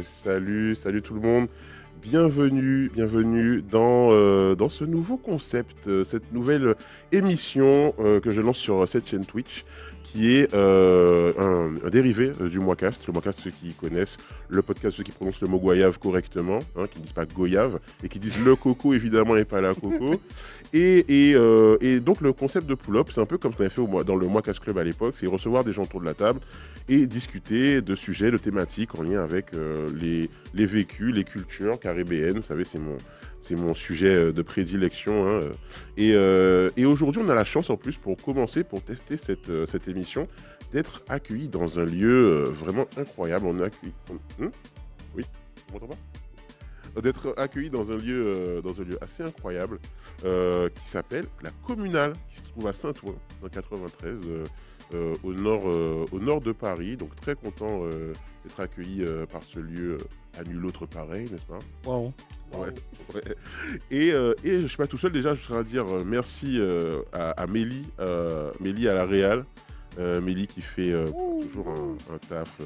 Salut tout le monde. Bienvenue dans ce nouveau concept, cette nouvelle émission que je lance sur cette chaîne Twitch, qui est un dérivé du Moicast. Le Moicast, ceux qui connaissent, le podcast, ceux qui prononcent le mot goyave correctement, qui ne disent pas goyave, et qui disent le coco évidemment et pas la coco. Et donc le concept de pull-up, c'est un peu comme ce qu'on avait fait dans le Moicast Club à l'époque, c'est recevoir des gens autour de la table et discuter de sujets, de thématiques en lien avec les vécus, les cultures caribéennes. Vous savez, c'est mon sujet de prédilection. Et aujourd'hui, on a la chance en plus pour tester cette émission, d'être accueillis dans un lieu vraiment incroyable. On est accueillis... Oui, on m'entend pas ? D'être accueilli dans un lieu assez incroyable qui s'appelle la Communale, qui se trouve à Saint-Ouen, dans 93, au nord de Paris. Donc très content d'être accueilli par ce lieu à nul autre pareil, n'est-ce pas ? Wow. Ouais. Et je ne suis pas tout seul, déjà je tiens à dire merci à Mélie, Mélie à la Réal, Mélie qui fait toujours un taf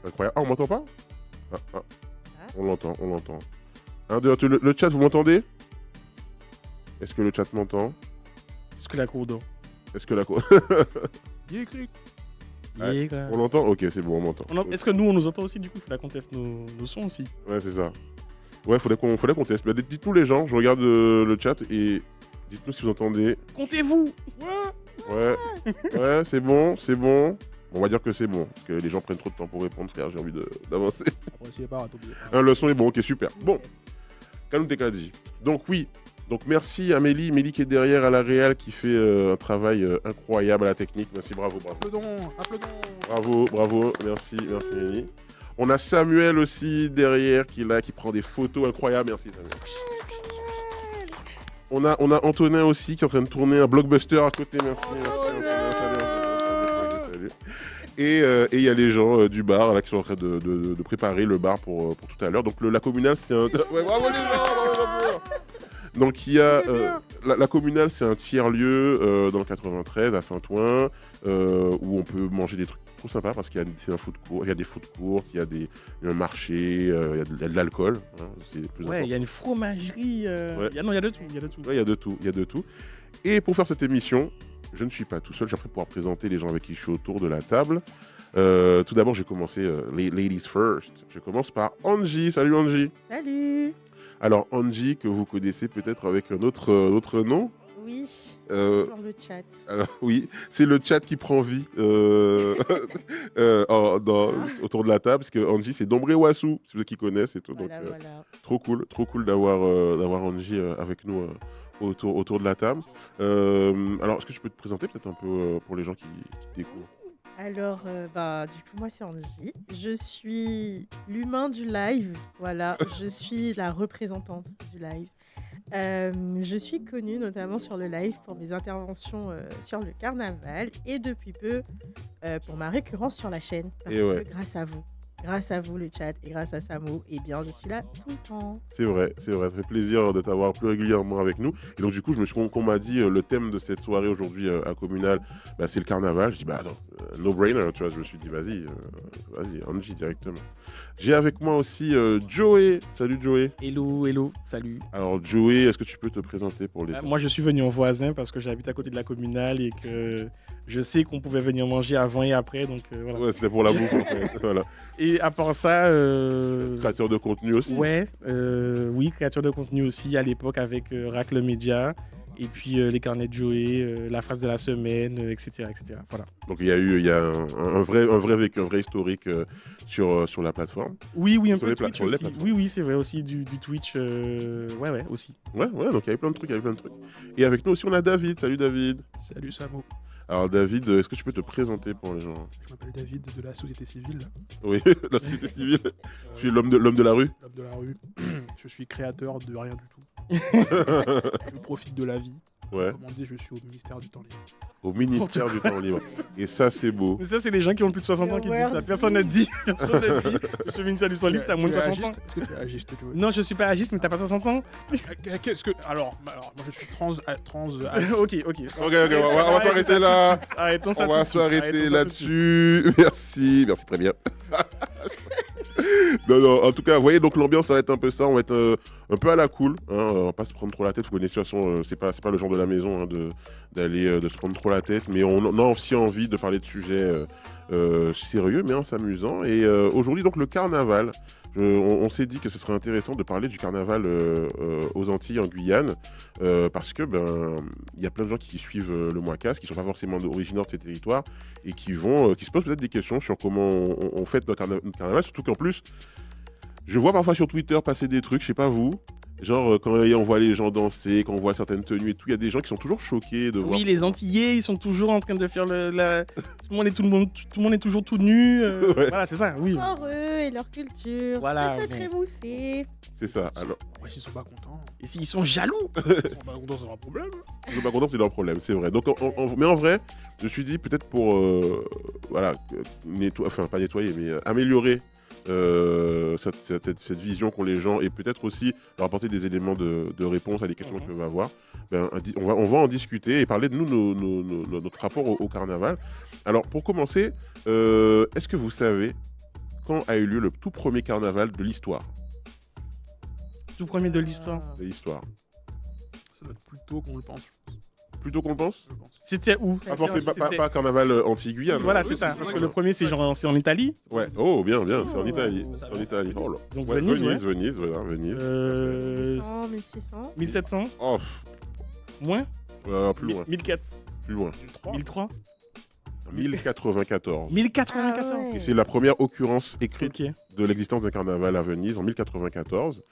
incroyable. Ah, on m'entend pas ? On l'entend. 1, 2, le chat, vous m'entendez ? Est-ce que le chat m'entend ? Est-ce que la cour d'eau On l'entend ? Ok, c'est bon, on m'entend. Est-ce que nous, on nous entend aussi, du coup ? Il faudra qu'on teste nos sons aussi. Ouais, c'est ça. Ouais, faudrait qu'on teste. Mais dites-nous les gens, je regarde le chat et dites-nous si vous entendez. Comptez-vous ! Ouais, c'est bon. On va dire que c'est bon, parce que les gens prennent trop de temps pour répondre, frère, j'ai envie d'avancer. Le son est bon, ok, super. Bon, Kanou Tekadi. Donc oui, merci à Mélie qui est derrière à la Réal, qui fait un travail incroyable à la technique. Merci, bravo. Applaudons. Bravo, merci Mélie. On a Samuel aussi derrière qui prend des photos incroyables. Merci Samuel. On a Antonin aussi qui est en train de tourner un blockbuster à côté. Merci Antonin. Salut. Et il y a les gens du bar là qui sont en train de préparer le bar pour tout à l'heure. Donc la Communale, c'est un... Ouais, bravo les gens, bravo. Donc il y a la Communale, c'est un tiers-lieu dans le 93 à Saint-Ouen où on peut manger des trucs trop sympas parce qu'il y a c'est un food court, il y a des food courts, il y a un marché, il y a de l'alcool. C'est plus important. Il y a une fromagerie. Il y a de tout. Ouais, il y a de tout. Et pour faire cette émission, je ne suis pas tout seul, j'ai pouvoir présenter les gens avec qui je suis autour de la table. Tout d'abord, j'ai commencé Ladies First. Je commence par Angie. Salut Angie. Salut. Alors Angie, que vous connaissez peut-être avec un autre nom. Oui, toujours le chat. Alors oui, c'est le chat qui prend vie autour de la table, parce que Angie, c'est Dombré Wassou, c'est ceux qui connaissent et tout. Voilà, donc voilà. trop cool d'avoir Angie avec nous autour de la table. Alors, est-ce que tu peux te présenter peut-être un peu pour les gens qui découvrent ? Alors, du coup, moi, c'est Angie. Je suis l'humain du live. Voilà, je suis la représentante du live. Je suis connue notamment sur le live pour mes interventions sur le carnaval et depuis peu pour ma récurrence sur la chaîne. Parce que grâce à vous le chat et grâce à Samo, je suis là tout le temps. C'est vrai, ça fait plaisir de t'avoir plus régulièrement avec nous. Et donc du coup, qu'on m'a dit le thème de cette soirée aujourd'hui à Communale, c'est le carnaval. Je dis attends, no brainer, tu vois. Je me suis dit vas-y, Angie directement. J'ai avec moi aussi Joey. Salut Joey. Hello, salut. Alors Joey, est-ce que tu peux te présenter pour les... Moi, je suis venu en voisin parce que j'habite à côté de la Communale et que je sais qu'on pouvait venir manger avant et après, donc voilà. Ouais, c'était pour la bouffe en fait. Voilà. Et à part ça... Créateur de contenu aussi. Ouais, oui, créateur de contenu aussi à l'époque avec Racle Media. Et puis les carnets de Joey, la phrase de la semaine, etc. Voilà. Donc il y a un vrai vécu, un vrai historique sur la plateforme. Oui, un peu Twitch aussi. Oui, c'est vrai aussi du Twitch. Ouais, aussi. Ouais, donc il y avait plein de trucs. Et avec nous aussi, on a David. Salut David. Salut Samo. Alors David, est-ce que tu peux te présenter pour les gens ? Je m'appelle David de la société civile. Oui, la société civile. Je suis l'homme de la rue. L'homme de la rue. Je suis créateur de rien du tout. Je profite de la vie. Ouais. Comme on dit, je suis au ministère du temps libre. Au ministère du temps libre. Et ça, c'est beau. Mais ça, c'est les gens qui ont plus de 60 ans qui disent ça. Personne n'a dit. Je suis au ministère du temps libre, t'as moins de 60 ans. Est-ce que tu es agiste, Joey ? Non, je suis pas agiste, mais t'as pas 60 ans. Qu'est-ce que... Alors, moi, je suis trans... Ok. On va s'arrêter là. Arrêtons ça. On va s'arrêter là-dessus. Merci, très bien. Non, en tout cas, vous voyez, donc l'ambiance, ça va être un peu ça. On va être un peu à la cool. Hein, on va pas se prendre trop la tête. Vous connaissez, de toute façon, c'est pas le genre de la maison hein, de se prendre trop la tête. Mais on a aussi envie de parler de sujets sérieux, mais en s'amusant. Et aujourd'hui, donc, le carnaval. On s'est dit que ce serait intéressant de parler du carnaval aux Antilles, en Guyane, parce que il y a plein de gens qui suivent le Mouakas, qui ne sont pas forcément originaires de ces territoires, et qui se posent peut-être des questions sur comment on fête notre carnaval, surtout qu'en plus, je vois parfois sur Twitter passer des trucs, je sais pas vous, genre quand on voit les gens danser, quand on voit certaines tenues et tout, il y a des gens qui sont toujours choqués de voir. Oui, les Antillais, ils sont toujours en train de faire tout le monde est toujours tout nu. Ouais. Voilà, c'est ça, oui. Genre eux et leur culture. Voilà, C'est bon. très moussé. C'est ça. Alors, Ouais, s'ils sont pas contents. Et s'ils sont jaloux. S'ils sont pas contents, c'est leur problème. ils sont pas contents, c'est leur problème, c'est vrai. Donc, mais en vrai, je me suis dit peut-être pour voilà, pas nettoyer, mais améliorer cette vision qu'ont les gens et peut-être aussi leur apporter des éléments de réponse à des questions qu'ils peuvent avoir. On va en discuter et parler de notre rapport au carnaval. Alors pour commencer, est-ce que vous savez quand a eu lieu le tout premier carnaval de l'histoire? Tout premier de l'histoire. De l'histoire. Ça doit être plus tôt qu'on le pense, Plutôt qu'on le pense? je pense. C'était où? Pas forcément, C'était- pas carnaval Antilles-Guyane. Voilà, hein. c'est ça. Oui, Parce que ouais. le premier, c'est en Italie. Ouais, oh bien, c'est en Oh. Italie. C'est en Italie. Oh là. Donc Ouais, Venise, ouais. Venise, voilà, Venise. 1600, 1600. 1700, Oh, moins plus loin, 1004, plus loin. 1003, 1094. 1094. Ah ouais. Et c'est la première occurrence écrite Ok. de l'existence d'un carnaval à Venise en 1094.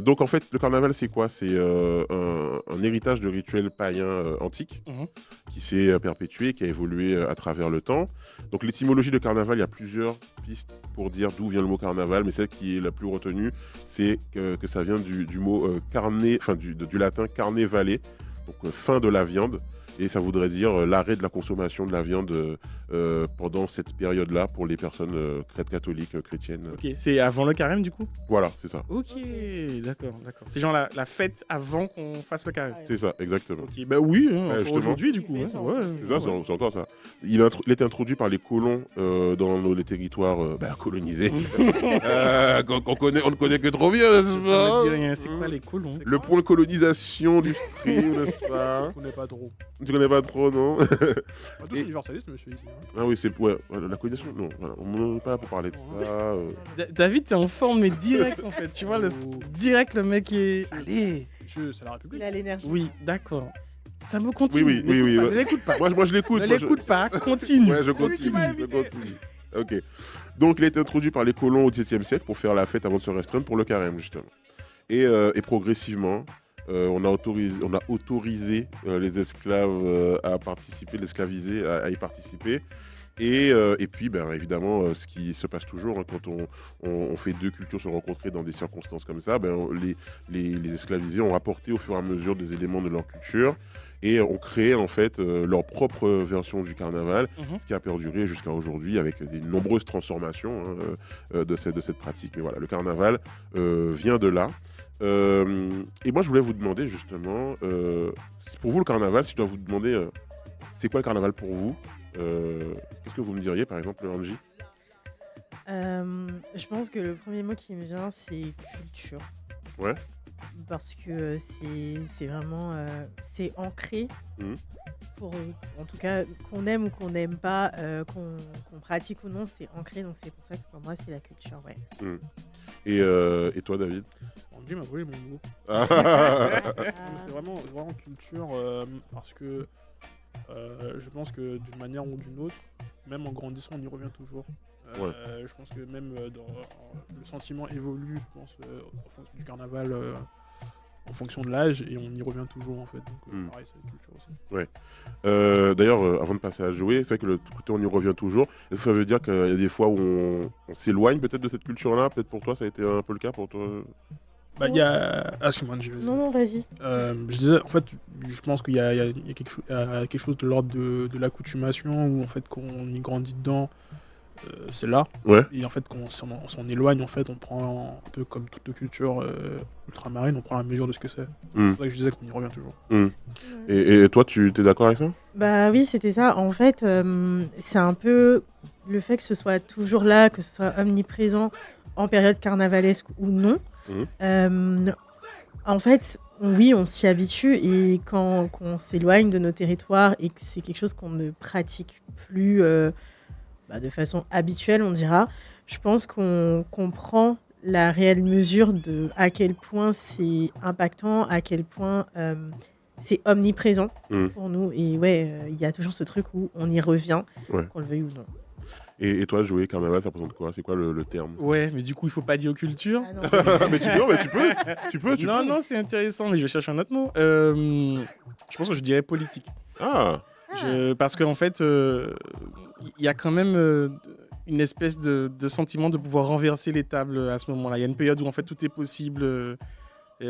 Donc en fait, le carnaval, c'est quoi? C'est un héritage de rituels païens antiques Mhm. qui s'est perpétué, qui a évolué à travers le temps. Donc l'étymologie de carnaval, il y a plusieurs pistes pour dire d'où vient le mot carnaval, mais celle qui est la plus retenue, c'est que ça vient du mot carne, enfin du latin carnevale, donc fin de la viande. Et ça voudrait dire l'arrêt de la consommation de la viande pendant cette période-là pour les personnes catholiques, chrétiennes. Ok, c'est avant le carême du coup. Voilà, c'est ça. Ok, d'accord. C'est genre la fête avant qu'on fasse le carême. C'est ça, exactement. Ok, bah oui, hein, encore justement. aujourd'hui du coup. C'est hein, ça, ouais, C'est ça, c'est encore ça. Il a été introduit par les colons dans les territoires colonisés. On ne connaît que trop bien, Ça n'est-ce me pas? dit rien. C'est quoi les colons? Le point de colonisation du stream, n'est-ce pas? Je connais pas trop. Tu connais pas trop, non? Tous Et- universalistes, monsieur ici. Hein. Ah oui, c'est la colonisation. Non, voilà, on n'en est pas là pour parler de ça. David, t'es en forme, mais direct en fait. Tu vois, Oh. direct le mec est. Allez. Monsieur, c'est la République. Il a l'énergie. Oui, d'accord. Ça me continue. Oui, oui, oui, N'écoute pas, oui. Ne l'écoute pas. Moi, je l'écoute. Ne moi, je- l'écoute pas. Continue. Ouais, je C'est lui qui continue. m'a Je invité. continue. Ok. Donc, il a été introduit par les colons au XVIIe siècle pour faire la fête avant de se restreindre pour le carême, justement. Et progressivement, on a autorisé les esclaves à participer, les esclavisés à y participer. Et puis, évidemment, ce qui se passe toujours hein, quand on fait deux cultures se rencontrer dans des circonstances comme ça, les esclavisés ont apporté au fur et à mesure des éléments de leur culture et ont créé en fait leur propre version du carnaval, Mhm. ce qui a perduré jusqu'à aujourd'hui avec des nombreuses transformations de cette pratique. Mais voilà, le carnaval vient de là. Et moi, je voulais vous demander justement, pour vous le carnaval, si je dois vous demander, c'est quoi le carnaval pour vous? Qu'est-ce que vous me diriez, par exemple, Angie? Je pense que le premier mot qui me vient, c'est culture. Ouais. Parce que c'est vraiment c'est ancré. Mhm. Pour, en tout cas, qu'on aime ou qu'on n'aime pas, qu'on pratique ou non, c'est ancré. Donc c'est pour ça que pour moi, c'est la culture. Ouais. Et toi, David? Angie m'a volé mon mot. Ah, C'est vraiment culture parce que je pense que d'une manière ou d'une autre, même en grandissant, on y revient toujours. Je pense que même le sentiment évolue, je pense, en fonction du carnaval, en fonction de l'âge, et on y revient toujours en fait. Donc pareil, c'est la culture aussi. D'ailleurs, avant de passer à jouer, c'est vrai que le côté on y revient toujours. Est-ce que ça veut dire qu'il y a des fois où on s'éloigne peut-être de cette culture-là? Peut-être pour toi, ça a été un peu le cas pour toi? Bah, il y a. Ah, excuse-moi, Angie, vas-y. Non, vas-y. Je disais, en fait, je pense qu'il y a quelque chose de l'ordre de l'accoutumation, où en fait, qu'on y grandit dedans, c'est là. Ouais. Et en fait, quand on s'en éloigne, en fait, on prend un peu comme toute culture ultramarine, on prend la mesure de ce que c'est. C'est pour ça que je disais qu'on y revient toujours. Et toi, tu es d'accord avec ça? Bah oui, c'était ça. En fait, c'est un peu le fait que ce soit toujours là, que ce soit omniprésent en période carnavalesque ou non. En fait, oui, on s'y habitue et quand on s'éloigne de nos territoires et que c'est quelque chose qu'on ne pratique plus de façon habituelle, on dira, je pense qu'on comprend la réelle mesure de à quel point c'est impactant, à quel point c'est omniprésent pour nous. Et il y a toujours ce truc où on y revient, qu'on le veuille ou non. Et toi, jouer carnaval, ça représente quoi? C'est quoi le terme? Ouais, mais du coup, il faut pas dire culture. Ah non. mais tu peux. Non, c'est intéressant, mais je cherche un autre mot. Je pense que je dirais politique. Parce qu'en fait, il y a quand même une espèce de sentiment de pouvoir renverser les tables à ce moment-là. Il y a une période où en fait tout est possible.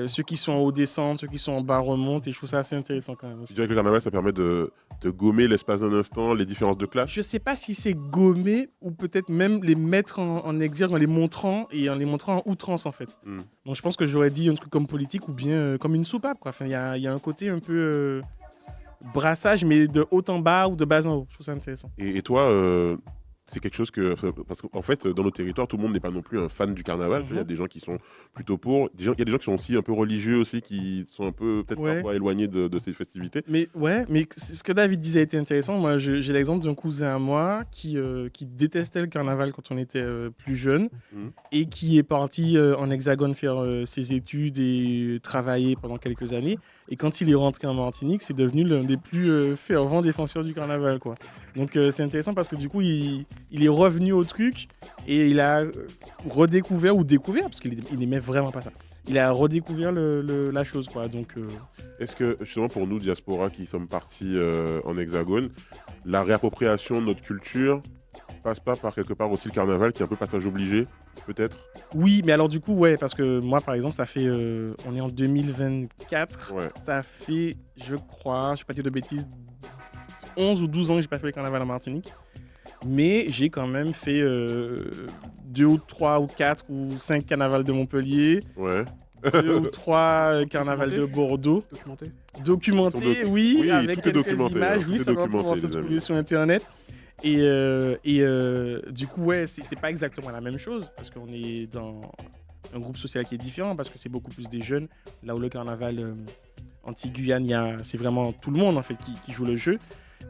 Ceux qui sont en haut descendent, ceux qui sont en bas remontent, et je trouve ça assez intéressant quand même aussi. Tu dirais que le carnaval, ça permet de gommer l'espace d'un instant, les différences de classe? Je sais pas si c'est gommer ou peut-être même les mettre en exergue en les montrant et en les montrant en outrance en fait. Donc je pense que j'aurais dit un truc comme politique ou bien comme une soupape quoi. Enfin, il y a un côté un peu brassage mais de haut en bas ou de bas en haut. Je trouve ça intéressant. Et toi, c'est quelque chose que... Parce qu'en fait, dans nos territoires, tout le monde n'est pas non plus un fan du carnaval. Il y a des gens qui sont plutôt pour. Il y a des gens qui sont aussi un peu religieux aussi, qui sont un peu peut-être parfois éloignés de ces festivités. Mais ce que David disait était intéressant. Moi, j'ai l'exemple d'un cousin à moi qui détestait le carnaval quand on était plus jeune et qui est parti en Hexagone faire ses études et travailler pendant quelques années. Et quand il est rentré en Martinique, c'est devenu l'un des plus fervents défenseurs du carnaval, quoi. Donc c'est intéressant parce que du coup, il est revenu au truc et il a redécouvert ou découvert, parce qu'il n'aimait vraiment pas ça. Il a redécouvert la chose, quoi. Donc, est-ce que, justement, pour nous, diaspora, qui sommes partis en Hexagone, la réappropriation de notre culture passe pas par quelque part aussi le carnaval, qui est un peu passage obligé, peut-être? Oui, mais alors du coup, ouais, parce que moi, par exemple, ça fait, on est en 2024, ça fait, je crois, je ne vais pas dire de bêtises, 11 ou 12 ans que j'ai pas fait le carnaval en Martinique. Mais j'ai quand même fait 2 ou 3 ou 4 ou 5 carnavals de Montpellier. 2 ou 3 carnavals de Bordeaux. Documenté, oui, avec quelques images. Oui, ça va pouvoir se trouver sur Internet. Et du coup, ouais, c'est pas exactement la même chose parce qu'on est dans un groupe social qui est différent parce que c'est beaucoup plus des jeunes. Là où le carnaval anti-Guyane, c'est vraiment tout le monde en fait qui joue le jeu.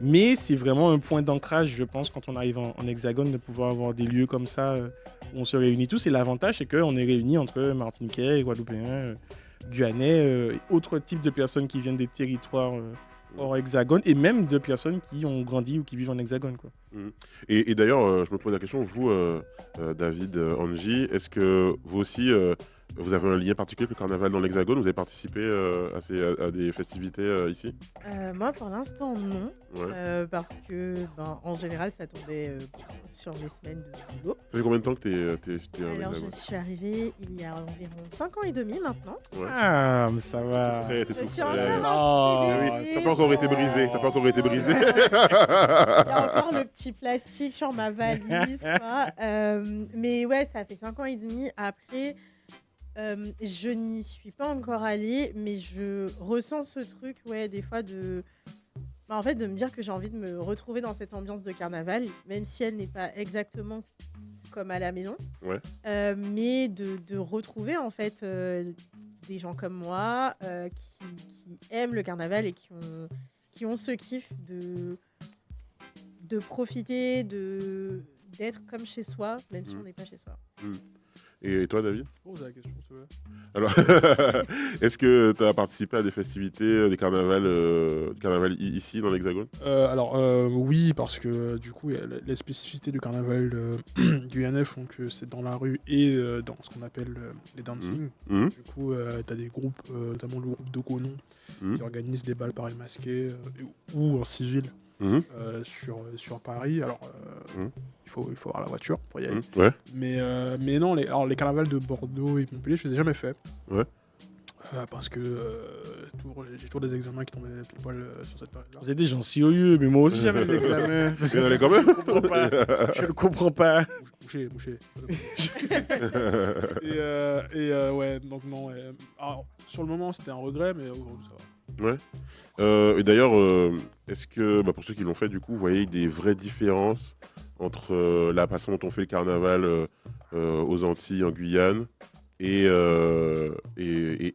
Mais c'est vraiment un point d'ancrage, je pense, quand on arrive en Hexagone, de pouvoir avoir des lieux comme ça où on se réunit tous. Et l'avantage, c'est qu'on est réunis entre Martiniquais, Guadeloupéens, Guyanais, autres types de personnes qui viennent des territoires hors Hexagone, et même de personnes qui ont grandi ou qui vivent en Hexagone, quoi. Et d'ailleurs, je me pose la question, vous, David, Angie, est-ce que vous aussi... vous avez un lien particulier avec le carnaval dans l'Hexagone? Vous avez participé à des festivités ici? Moi, pour l'instant, non. Parce que, en général, ça tombait sur mes semaines de boulot. Ça fait combien de temps que t'es en Alors, Hexagone? je suis arrivée il y a environ 5 ans et demi maintenant. Ah, mais ça va. Je suis encore un petit bébé. T'as pas encore été brisé. Il y a encore le petit plastique sur ma valise, quoi. Mais ouais, ça fait 5 ans et demi. Après... je n'y suis pas encore allée, mais je ressens ce truc, des fois de me dire que j'ai envie de me retrouver dans cette ambiance de carnaval, même si elle n'est pas exactement comme à la maison, mais de retrouver en fait des gens comme moi qui aiment le carnaval et qui ont ce kiff de profiter, d'être comme chez soi, même si on n'est pas chez soi. Et toi, David? Pose la question, s'il te plaît. Alors, est-ce que tu as participé à des festivités, des carnavals ici, dans l'Hexagone? Oui, parce que du coup, les spécificités du carnaval guyanais font que c'est dans la rue et dans ce qu'on appelle les dancing. Du coup, tu as des groupes, notamment le groupe de Conon, qui organise des balles pareils masqués ou en civil sur Paris. Alors, il faut avoir la voiture pour y aller. Mais non, les carnavals de Bordeaux et Montpellier, je les ai jamais fait. Parce que j'ai toujours des examens qui tombaient pile poil sur cette période-là. Vous êtes des gens sérieux, mais moi aussi j'avais des examens. Parce Il y en avait quand même. je ne comprends pas. Mouché. Ouais, donc non. Alors, sur le moment, c'était un regret, mais aujourd'hui, ça va. Ouais. Et d'ailleurs, est-ce que, pour ceux qui l'ont fait, du coup, vous voyez des vraies différences entre la façon dont on fait le carnaval aux Antilles, en Guyane, et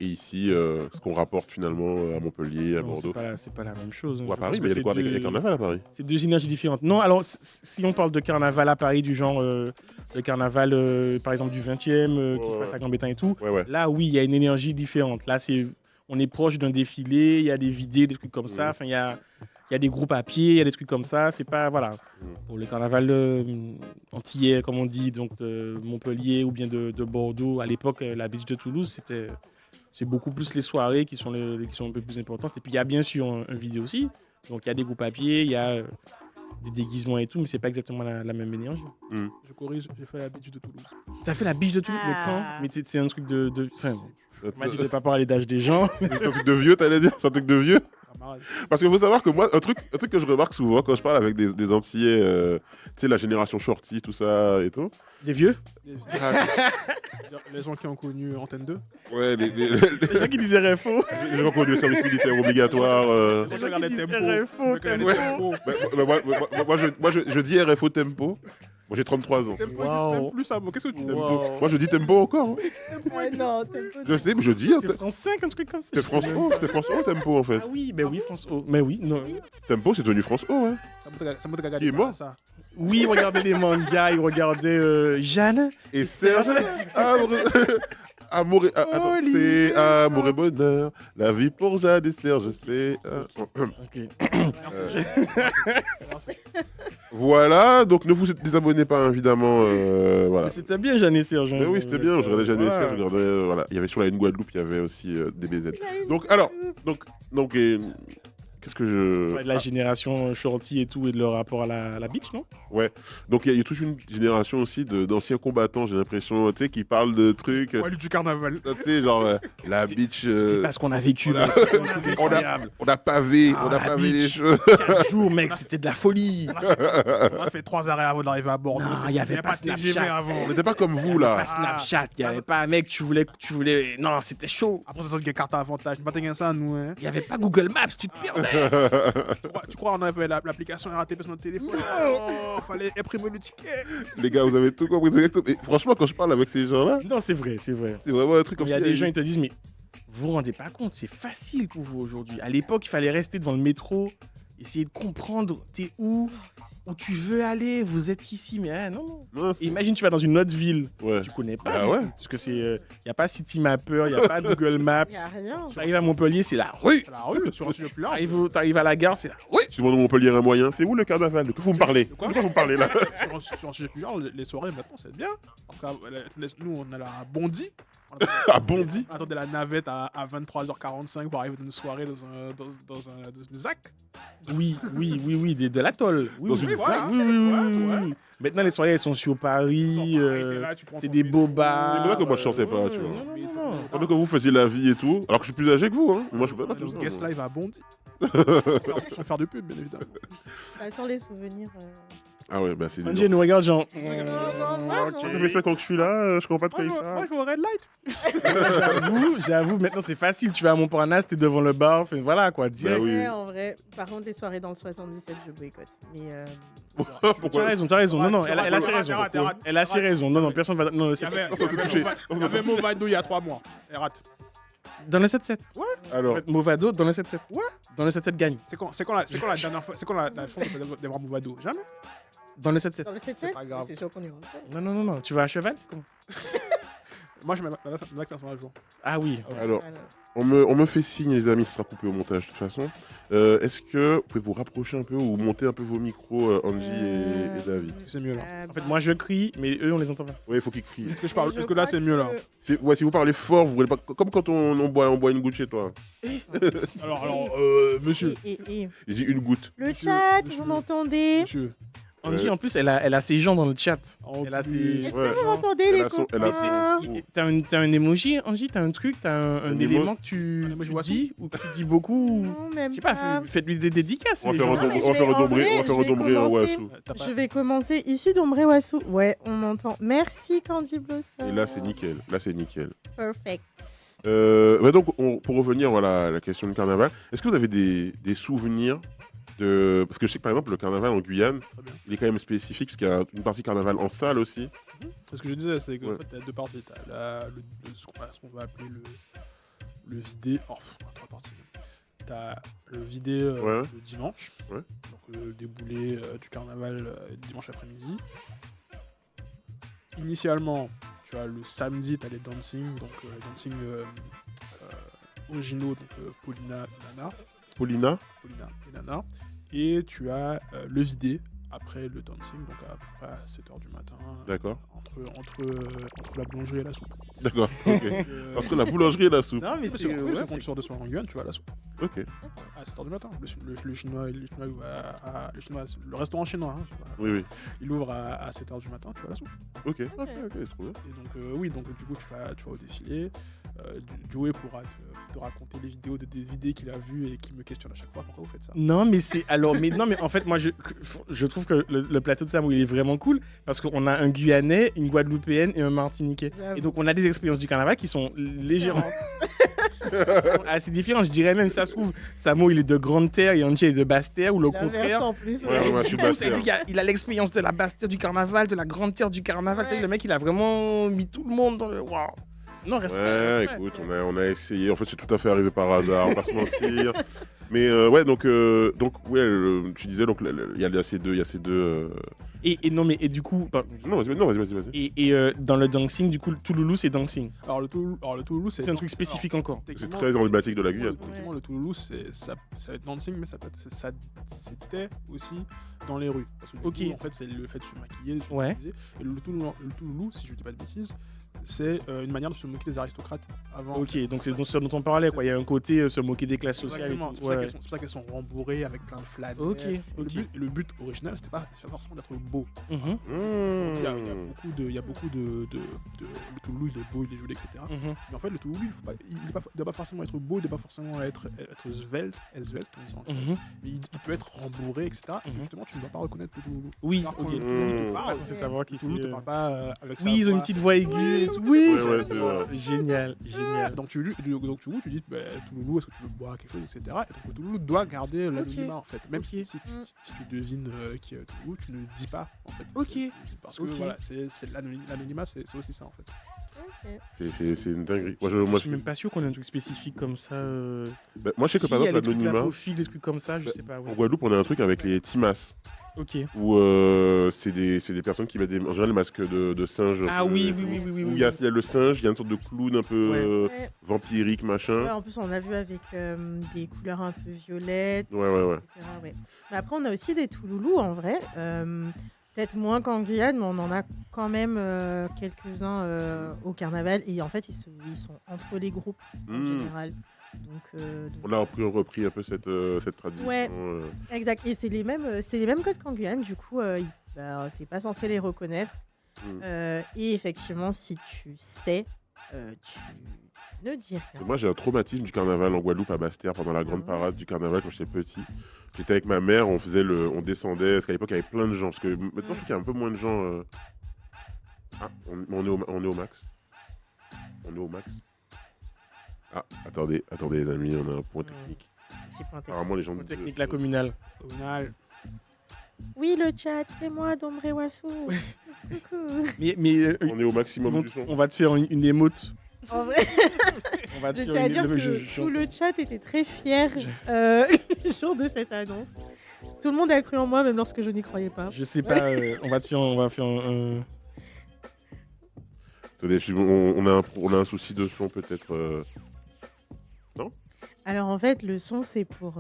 ici, ce qu'on rapporte finalement à Montpellier, à Bordeaux. C'est pas la même chose. Ou à Paris, mais il y a quoi avec carnaval à Paris? C'est deux énergies différentes. Non, alors, si on parle de carnaval à Paris, du genre le carnaval, par exemple, du 20e, qui se passe à Gambetta et tout, là, oui, il y a une énergie différente. Là, on est proche d'un défilé, il y a des vidéos, des trucs comme ça. Enfin, il y a des groupes à pied, il y a des trucs comme ça. C'est pas, voilà. Pour le carnaval antillais, comme on dit, donc de Montpellier ou bien de Bordeaux, à l'époque, la Beach de Toulouse, c'est beaucoup plus les soirées qui sont un peu plus importantes. Et puis, il y a bien sûr un vidéo aussi. Donc, il y a des groupes à pied, il y a des déguisements et tout, mais c'est pas exactement la même énergie. Je corrige, j'ai fait la Beach de Toulouse. T'as fait la Beach de Toulouse, mais quand? Mais c'est un truc de... Enfin, tu ne pas parler d'âge des gens. C'est un truc de vieux, t'allais dire? C'est un truc de vieux? Parce qu'il faut savoir que moi, un truc que je remarque souvent quand je parle avec des Antillais, tu sais, la génération shorty, tout ça et tout. Des vieux? Les gens qui ont connu Antenne 2. Ouais, les gens qui disaient RFO. Les gens qui ont connu le service militaire obligatoire. Les gens qui disaient RFO, Tempo. Moi, je dis RFO Tempo. Moi, j'ai 33 ans. Tempo existe même plus, ça. Qu'est-ce que tu dis? Moi, je dis Tempo encore. Non, Tempo. Je sais, mais je dis. C'est France 5, un truc comme ça. C'était France O, Tempo, en fait. Ah oui, ben oui, France O. Mais oui, non. Tempo, c'est devenu France O, ouais. Qui est mort, ça. Oui, il regardait les mangas, il regardait Jeanne et Serge. Amour et... c'est amour et bonheur, la vie pour Jeanne et Serge, c'est... Voilà, donc ne vous désabonnez pas, évidemment. Voilà. C'était bien Jeanne et Serge. Mais oui, c'était bien, je regardais Jeanne et Serge, je regardais... voilà. Il y avait sur la Une Guadeloupe, il y avait aussi des BZ. Donc, alors, qu'est-ce que je... De la génération shorty et tout, et de leur rapport à la beach, non? Ouais. Donc, il y a toute une génération aussi d'anciens combattants, j'ai l'impression, tu sais, qui parlent de trucs... Ouais, du carnaval. Tu sais, genre, la beach... C'est pas ce qu'on a vécu, mec. On a pavé les choses. 4 jours, mec, c'était de la folie. On a fait 3 arrêts avant d'arriver à Bordeaux. Non, il n'y avait pas Snapchat avant. On n'était pas comme vous, là. Il n'y avait pas Snapchat, il n'y avait pas un mec, tu voulais... Non, c'était chaud. Après, ça sort des cartes à avantage. Pas ça, nous, hein. Il n'y avait pas Google Maps, tu te perdais. Tu crois qu'on avait l'application RATP sur notre téléphone? Il fallait imprimer le ticket. Les gars, vous avez tout compris. Et franchement, quand je parle avec ces gens-là... Non, c'est vrai. C'est vraiment un truc comme ça. Il y a des gens qui te disent, mais vous vous rendez pas compte, c'est facile pour vous aujourd'hui. À l'époque, il fallait rester devant le métro, essayer de comprendre t'es où tu veux aller, vous êtes ici, mais non. Imagine, tu vas dans une autre ville, tu connais pas. Ah ouais. Parce que il n'y a pas City Mapper, il n'y a pas Google Maps. Il n'y a rien. Tu arrives à Montpellier, c'est la rue. C'est la rue, sur un sujet plus large. T'arrives à la gare, c'est la rue. Tu demandes au Montpellier un moyen, c'est où le carnaval? De quoi vous me parlez? De quoi vous me parlez là? Sur un sujet plus large, les soirées maintenant, c'est bien. Parce que nous, on a la Bondy. À Bondy? On attendait la navette à 23h45 pour arriver dans une soirée dans un ZAC. Oui, de l'atoll. Dans une ZAC? Oui. Maintenant, les soirées, elles sont sur Paris. C'est des bobas. C'est pour ça que moi, je chantais pas, tu vois. Non. Pendant que vous faisiez la vie et tout, alors que je suis plus âgé que vous, hein. Moi, je peux pas faire ça. Guest live à Bondy. Sans faire de pub, bien évidemment. Sans les souvenirs. Ah ouais, c'est des... Angie nous regarde genre... Ça fait 5 ans que je suis là, je comprends pas de quoi il parle. Moi, je vais au Red Light. J'avoue, maintenant c'est facile. Tu vas à Montparnasse, t'es devant le bar, voilà quoi, direct. Oui. En vrai, par contre, les soirées dans le 77, je boycotte. Mais tu as raison. Non, elle a ses raisons. Elle a ses raisons. Non, personne va... Non, il y avait Movado il y a 3 mois. Elle rate. Dans le 7-7. Ouais. Alors. En fait, Movado dans le 7-7. Ouais. Dans le 7-7 gagne. C'est quand la dernière fois, c'est quand la chance de voir Movado? Jamais. Dans le 7-7. Dans le 7-7, c'est pas grave. C'est sûr qu'on y rentre. Non. Tu vas à cheval, c'est comment? Moi, je mets l'accent à jour. Ah oui. Alors, on me fait signe, les amis, ce sera coupé au montage de toute façon. Est-ce que vous pouvez vous rapprocher un peu ou monter un peu vos micros, Angie et David? C'est mieux là. En fait, moi je crie, mais eux on les entend pas. Oui, il faut qu'ils crient. Est-ce que là c'est mieux là? Si vous parlez fort, vous voulez pas. Comme quand on boit une goutte chez toi. Alors, monsieur. J'ai dit une goutte. Le chat, vous m'entendez? Monsieur. Angie, en plus, elle a ses gens dans le chat. Elle a ses... Est-ce que vous m'entendez, les copains? T'as un emoji, Angie? T'as un truc? T'as un élément que tu dis ou que tu dis beaucoup? Non, même je sais pas, faites-lui des dédicaces. On va faire redombrer un Wassou. Je vais commencer ici, Dombré Wassou. Ouais, on m'entend. Merci, Candy Blossom. Et là, c'est nickel. Perfect. Donc, pour revenir à la question du carnaval, est-ce que vous avez des souvenirs parce que je sais que par exemple le carnaval en Guyane, il est quand même spécifique parce qu'il y a une partie carnaval en salle aussi. Ce que je disais, c'est que en fait, tu as deux parties. Tu as ce qu'on va appeler le vidé. Oh, trois parties. Tu as le vidé le dimanche, donc le déboulé du carnaval dimanche après-midi. Initialement, tu as le samedi, tu as les dancing, donc les dancing originaux, donc Paulina et Nana. Et tu as le vidé après le dancing, donc à peu près à 7h du matin. D'accord. Entre la boulangerie et la soupe. D'accord, ok. Entre la boulangerie et la soupe. Non, mais c'est quand tu sors de soir en Guyane, tu vas à la soupe. Ok. À 7h du matin. Le chinois, le restaurant chinois, hein, oui. Il ouvre à 7h du matin, tu vas à la soupe. Ok, c'est trop bien. Et donc, du coup, tu vas au défilé. Joey pourra te raconter les vidéos des vidéos qu'il a vues et qui me questionne à chaque fois pourquoi vous faites ça. Non, mais c'est alors, mais en fait, moi, je trouve que le plateau de Samo il est vraiment cool parce qu'on a un Guyanais, une Guadeloupéenne et un Martiniquais. Et donc, on a des expériences du carnaval qui sont légèrement assez différentes. Je dirais même, ça se trouve, Samo il est de grande terre et Angie est de basse terre ou le contraire. En plus, je suis basse terre. Il a l'expérience de la basse terre du carnaval, de la grande terre du carnaval. Le mec, il a vraiment mis tout le monde dans le. Waouh! Non, respect. Écoute, on a essayé. En fait, c'est tout à fait arrivé par hasard, on va pas se mentir. Mais tu disais donc il y a ces deux. Et du coup. Non, vas-y. Et dans le dancing, du coup, le Touloulou, c'est dancing. Alors le Touloulou, c'est un truc spécifique encore. C'est très emblématique de la Guyane. Effectivement, le Touloulou, ça va être dancing, mais c'était aussi dans les rues. Parce que du coup, en fait, c'est le fait de se maquiller, de se maquiller. Et le Touloulou, si je dis pas de bêtises, c'est une manière de se moquer des aristocrates avant. Ok, donc c'est ce dont on parlait, quoi. Il y a un côté se moquer des classes sociales. Exactement, c'est pour ça qu'elles sont rembourrées avec plein de flanelles. Ok. Le but original, c'était pas forcément d'être beau. Donc, il y a beaucoup de le Touloulou, il est beau, il est joli, etc. Mais en fait, le Touloulou, il ne doit pas forcément être beau, il ne doit pas forcément être svelte, comme ça. Mais il peut être rembourré, etc. Et justement, tu ne dois pas reconnaître le Touloulou. Oui, ok. C'est savoir qu'il ne te parle pas avec ça. Oui, ils ont une petite voix aiguë. Oui, c'est vrai. Génial. Donc tu dis, Touloulou, est-ce que tu veux boire quelque chose, etc. Et donc le Touloulou doit garder l'anonymat, en fait. Même si tu devines qui est Touloulou, tu ne dis pas, en fait. Ok. Parce que voilà, c'est l'anonymat, c'est aussi ça, en fait. C'est une dinguerie. Je suis même pas sûr qu'on ait un truc spécifique comme ça. Moi, je sais que par exemple, l'anonymat. Des trucs comme ça, je sais pas. En Guadeloupe, on a un truc avec les Timas. Ok. Où c'est des personnes qui mettent en général des masques de singes. Ah oui. Où il y a le singe, il y a une sorte de clown un peu vampirique, machin. Ouais, en plus, on a vu avec des couleurs un peu violettes. Ouais. Etc., Mais après, on a aussi des Touloulous, en vrai. Peut-être moins qu'en Guyane, mais on en a quand même quelques-uns au carnaval. Et en fait, ils sont entre les groupes, en général. Donc, on a repris un peu cette tradition. Ouais, exact. Et c'est les mêmes codes qu'en Guyane. Du coup, t'es pas censé les reconnaître. Et effectivement, si tu sais, tu ne dis rien. Moi, j'ai un traumatisme du carnaval en Guadeloupe à Basse-Terre pendant la grande parade du carnaval quand j'étais petit. J'étais avec ma mère, on descendait, parce qu'à l'époque, il y avait plein de gens. Parce que maintenant, je trouve qu'il y a un peu moins de gens. On est au max. Ah, attendez les amis, on a un point technique. Petit point technique. Apparemment, les gens technique, la communale. Oui, le chat, c'est moi, Dombré Wassou. Coucou. Mais on est au maximum du son. On va te faire une émote. En vrai, je tiens à dire que tout le chat était très fier le jour de cette annonce. Tout le monde a cru en moi, même lorsque je n'y croyais pas. Je sais pas, on va faire un... Attendez, on a un souci de son peut-être. Non ? Alors en fait, le son c'est pour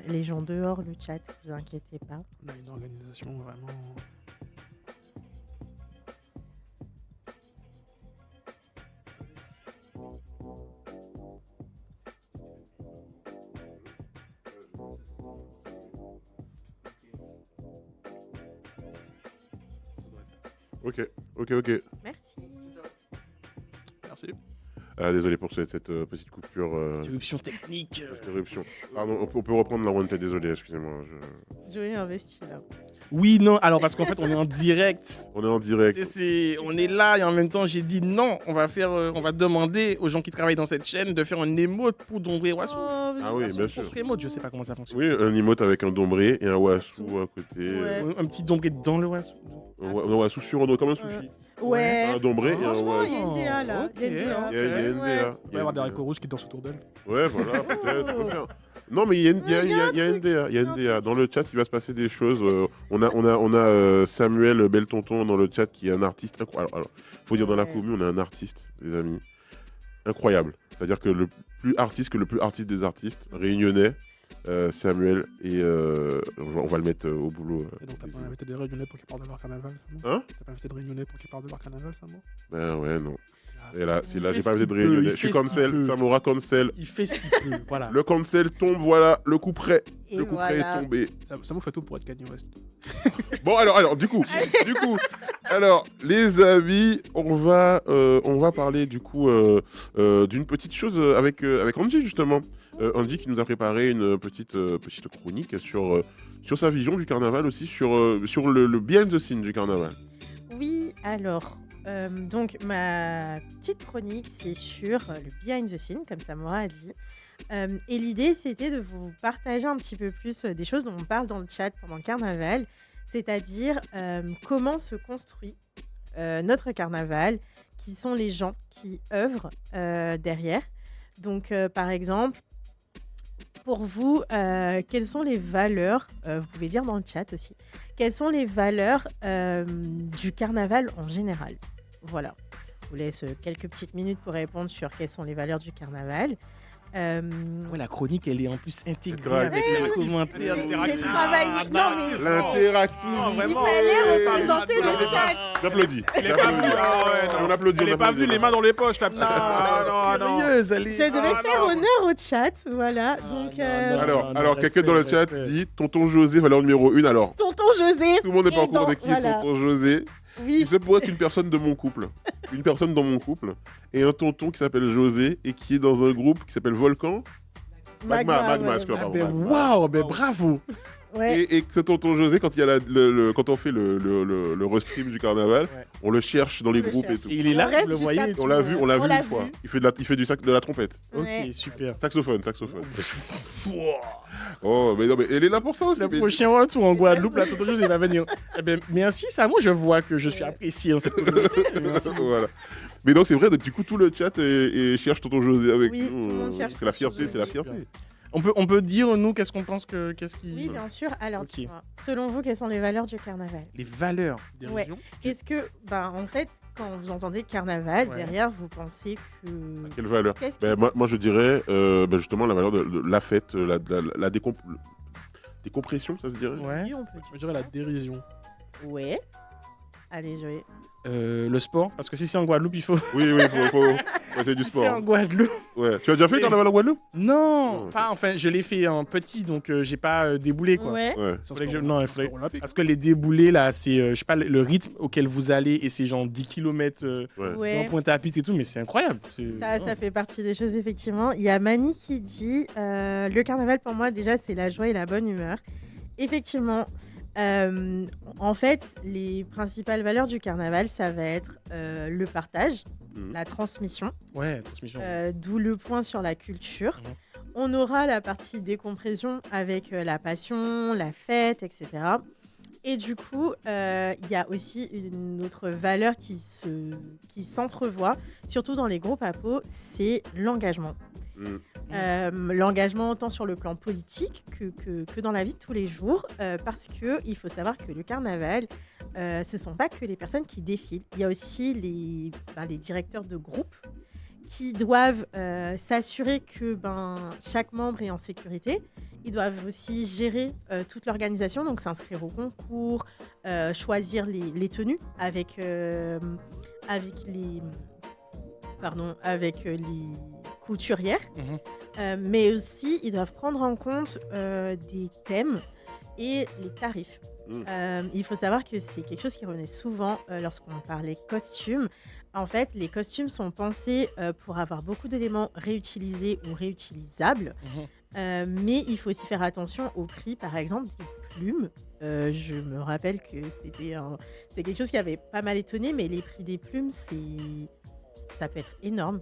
les gens dehors, le chat, vous inquiétez pas. On a une organisation vraiment... Ok. Merci. Désolé pour cette petite coupure. Interruption technique. Interruption. Pardon, on peut reprendre la one. Désolé, excusez-moi. Joey investi là. Oui, non, alors parce qu'en fait, on est en direct. On est en direct. On est là et en même temps, j'ai dit non, on va demander aux gens qui travaillent dans cette chaîne de faire un émote pour Dombré Wassou. Ah oui, bien sûr. Émote, je sais pas comment ça fonctionne. Oui, un emote avec un Dombré et un Wassou à côté. Ouais. Un petit Dombré dans le Wassou. Un Wassou sur un dos comme un sushi. Ouais. Un Dombré et un Franchement, il y a Wassou. une DA là. Ok, Il y a une DA. Il y a une DA. Il va y avoir des haricots rouges qui dansent autour d'elle. Ouais, voilà, peut-être. on peut faire. Non, mais il y a une DA. Il y a une DA. Dans le chat, il va se passer des choses. On a Samuel Beltonton dans le chat qui est un artiste incroyable. Alors, faut dire dans la commune, on a un artiste, les amis. Incroyable. C'est-à-dire que le plus artiste des artistes, réunionnais, Samuel, et on va le mettre au boulot. Et donc, t'as pas invité des Réunionnais pour qu'ils parlent de leur carnaval, Samo ? Hein ? T'as pas invité de Réunionnais pour qu'ils parlent de leur carnaval, Samo ? Ben ouais, non. Et là, c'est là, Il j'ai fait pas ce invité de qu'il peut, réunionnais. il Je suis fait ce qu'il cancel, peut. Samora cancel. Il fait ce qu'il peut, voilà. Le cancel tombe, voilà, le coup près. Et Le coup près voilà. est tombé. Samo fait tout pour être Kanye West. Bon, alors, du coup, alors, les amis, on va parler du coup d'une petite chose avec Angie justement. Angie qui nous a préparé une petite chronique sur sa vision du carnaval aussi, sur le behind the scene du carnaval. Oui, alors, donc ma petite chronique, c'est sur le behind the scene, comme Samora a dit. Et l'idée, c'était de vous partager un petit peu plus des choses dont on parle dans le chat pendant le carnaval, c'est-à-dire comment se construit notre carnaval, qui sont les gens qui œuvrent derrière. Donc, par exemple, pour vous, quelles sont les valeurs, vous pouvez dire dans le chat aussi, quelles sont les valeurs du carnaval en général ? Voilà, je vous laisse quelques petites minutes pour répondre sur quelles sont les valeurs du carnaval. Ouais, la chronique, elle est en plus intégrée Interactive. avec les commentaires. J'ai travaillé. Non, mais L'interactivité. il fallait représenter le chat. J'applaudis. Elle est pas venue, On applaudit. Elle est pas venue les mains dans les poches, la petite. Non, sérieuse, elle est... Je devais faire honneur au chat, voilà. Donc, Alors, quelqu'un dans le chat dit Tonton José, valeur numéro 1. Alors, Tonton José. tout le monde n'est pas au Et courant de dans- qui est voilà. Tonton José. Oui, Il se pourrait être une personne de mon couple. Une personne dans mon couple. Et un tonton qui s'appelle José et qui est dans un groupe qui s'appelle Volcan. Magma, ouais, excuse-moi, Ah pardon. ben waouh, ben bravo. ouais. Et que ce tonton José, quand on fait le restream du carnaval, Ouais. on le cherche dans les On le groupes cherche. et tout. Et il est On là, reste vous le jusqu'à voyez. tout. On l'a vu On une l'a fois. vu. Il fait de la trompette. Ouais. Ok, super. Saxophone. Oh, mais non, mais elle est là pour ça aussi. Le mais- prochain retour en Guadeloupe, là, Tonton José, il va venir. Eh ben, merci, ça, moi, je vois que je suis apprécié dans cette communauté. Merci. Voilà. Mais donc c'est vrai, donc, du coup tout le chat cherche tonton José avec Oui, nous. tout le monde cherche C'est la tonton fierté, José. c'est la fierté. On peut dire, nous, qu'est-ce qu'on pense qu'est-ce qui... Oui, bien sûr. Alors, Ok. dis-moi, selon vous, quelles sont les valeurs du carnaval ? Les valeurs. Dérision. Est-ce que, en fait, quand vous entendez carnaval, Ouais. derrière, vous pensez que... Quelle valeur? Qu'est-ce Ben, moi je dirais justement la valeur de la fête, la décompression, ça se dirait. Ouais. Oui, on peut Je dire. dirais la dérision. Ouais. Allez, Joël. Le sport, parce que si c'est en Guadeloupe, il faut... Oui, faut c'est du Si c'est en sport. Guadeloupe... Ouais. Tu as déjà fait le carnaval en Guadeloupe? Non, Ouais. pas, enfin, je l'ai fait en petit, donc j'ai pas déboulé, quoi. Ouais. Ouais. Faudrait que je- non, il faudrait- Olympique. Parce que les déboulés, là, c'est, je sais pas, le rythme auquel vous allez, et c'est genre 10 km Ouais. dans Ouais. Pointe-à-Pitre et tout, mais c'est incroyable. Ça fait partie des choses, effectivement. Il y a Mani qui dit le carnaval, pour moi, déjà, c'est la joie et la bonne humeur. Effectivement, en fait, les principales valeurs du carnaval, ça va être le partage, Mhm. la transmission, Ouais, transmission. d'où le point sur la culture. On aura la partie décompression avec la passion, la fête, etc. Et du coup, il y a aussi une autre valeur qui s'entrevoit, surtout dans les groupes à peau, c'est l'engagement. L'engagement tant sur le plan politique que dans la vie de tous les jours, parce qu'il faut savoir que le carnaval, ce ne sont pas que les personnes qui défilent. Il y a aussi les directeurs de groupe qui doivent s'assurer que chaque membre est en sécurité. Ils doivent aussi gérer toute l'organisation, donc s'inscrire au concours, choisir les tenues avec les couturières. Mais aussi, ils doivent prendre en compte des thèmes et les tarifs. Il faut savoir que c'est quelque chose qui revenait souvent lorsqu'on parlait costumes. En fait, les costumes sont pensés pour avoir beaucoup d'éléments réutilisés ou réutilisables. Mais il faut aussi faire attention au prix, par exemple, des plumes. Je me rappelle que c'était quelque chose qui avait pas mal étonné, mais les prix des plumes, ça peut être énorme.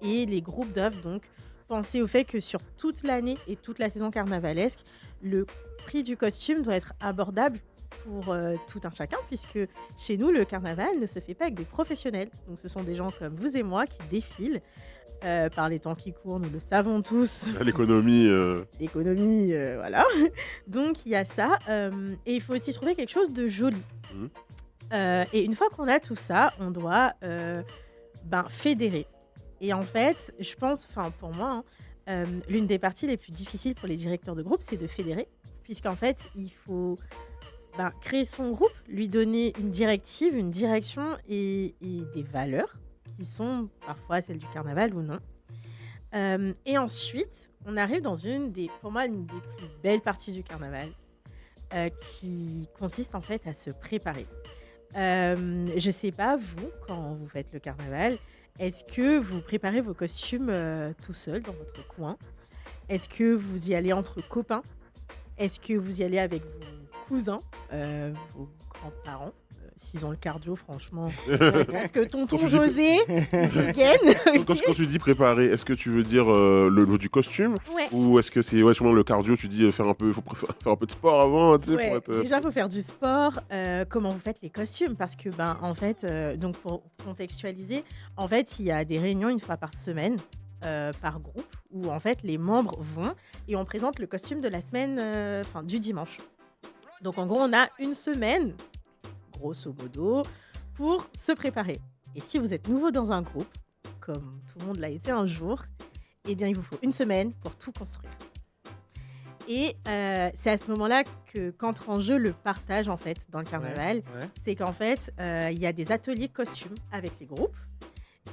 Et les groupes doivent donc penser au fait que sur toute l'année et toute la saison carnavalesque, le prix du costume doit être abordable pour tout un chacun, puisque chez nous, le carnaval ne se fait pas avec des professionnels. Donc ce sont des gens comme vous et moi qui défilent. Par les temps qui courent, nous le savons tous. L'économie. L'économie, voilà. Donc il y a ça. Et il faut aussi trouver quelque chose de joli. Et une fois qu'on a tout ça, on doit fédérer. Et en fait, je pense, pour moi, l'une des parties les plus difficiles pour les directeurs de groupe, c'est de fédérer. Puisqu'en fait, il faut créer son groupe, lui donner une directive, une direction et des valeurs qui sont parfois celles du carnaval ou non. Et ensuite, on arrive dans pour moi, une des plus belles parties du carnaval, qui consiste en fait à se préparer. Je sais pas, vous, quand vous faites le carnaval, est-ce que vous préparez vos costumes tout seul dans votre coin? Est-ce que vous y allez entre copains? Est-ce que vous y allez avec vos cousins, vos grands-parents? S'ils ont le cardio, franchement. Est-ce que tonton José gagne? Quand tu dis préparer, est-ce que tu veux dire le du costume? Ouais. Ou est-ce que c'est sûrement le cardio, tu dis faut faire un peu de sport avant, tu sais, Ouais. pour être... Déjà, il faut faire du sport. Comment vous faites les costumes? Parce que, en fait, donc pour contextualiser, en fait, il y a des réunions une fois par semaine, par groupe, où en fait, les membres vont et on présente le costume de la semaine, du dimanche. Donc, en gros, on a une semaine, grosso modo, pour se préparer. Et si vous êtes nouveau dans un groupe, comme tout le monde l'a été un jour, eh bien, il vous faut une semaine pour tout construire. Et c'est à ce moment-là qu'entre en jeu le partage, en fait, dans le carnaval. Ouais. C'est qu'en fait, il y a des ateliers costumes avec les groupes.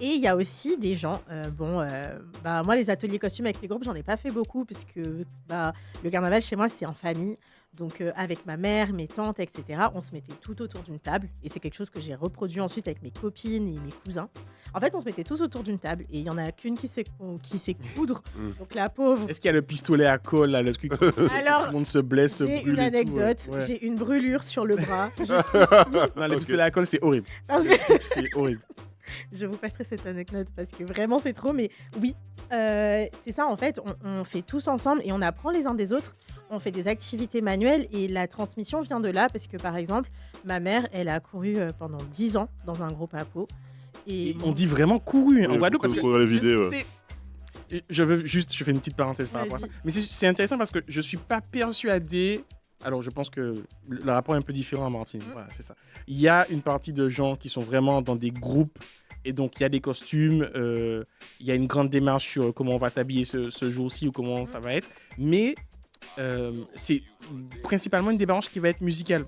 Et il y a aussi des gens, moi, les ateliers costumes avec les groupes, j'en ai pas fait beaucoup, puisque le carnaval, chez moi, c'est en famille. Donc, avec ma mère, mes tantes, etc., on se mettait tout autour d'une table. Et c'est quelque chose que j'ai reproduit ensuite avec mes copines et mes cousins. En fait, on se mettait tous autour d'une table et il y en a qu'une qui sait coudre. Donc, la pauvre. Est-ce qu'il y a le pistolet à colle, là, le truc? Alors, tout le monde se blesse, se j'ai brûle une et tout, anecdote. ouais. J'ai une brûlure sur le bras. Juste Non, le pistolet à colle, c'est horrible. Parce que- C'est horrible. Je vous passerai cette anecdote parce que vraiment c'est trop, mais oui, c'est ça en fait, on fait tous ensemble et on apprend les uns des autres, on fait des activités manuelles et la transmission vient de là parce que par exemple, ma mère, elle a couru pendant 10 ans dans un groupe à peau. Et On dit vraiment couru en Guadeloupe parce que pour les vidéos, je fais une petite parenthèse par rapport à ça, mais c'est intéressant parce que je suis pas persuadé. Alors, je pense que le rapport est un peu différent en Martinique. Voilà, c'est ça. Il y a une partie de gens qui sont vraiment dans des groupes et donc il y a des costumes, il y a une grande démarche sur comment on va s'habiller ce jour-ci ou comment ça va être. Mais c'est principalement une démarche qui va être musicale.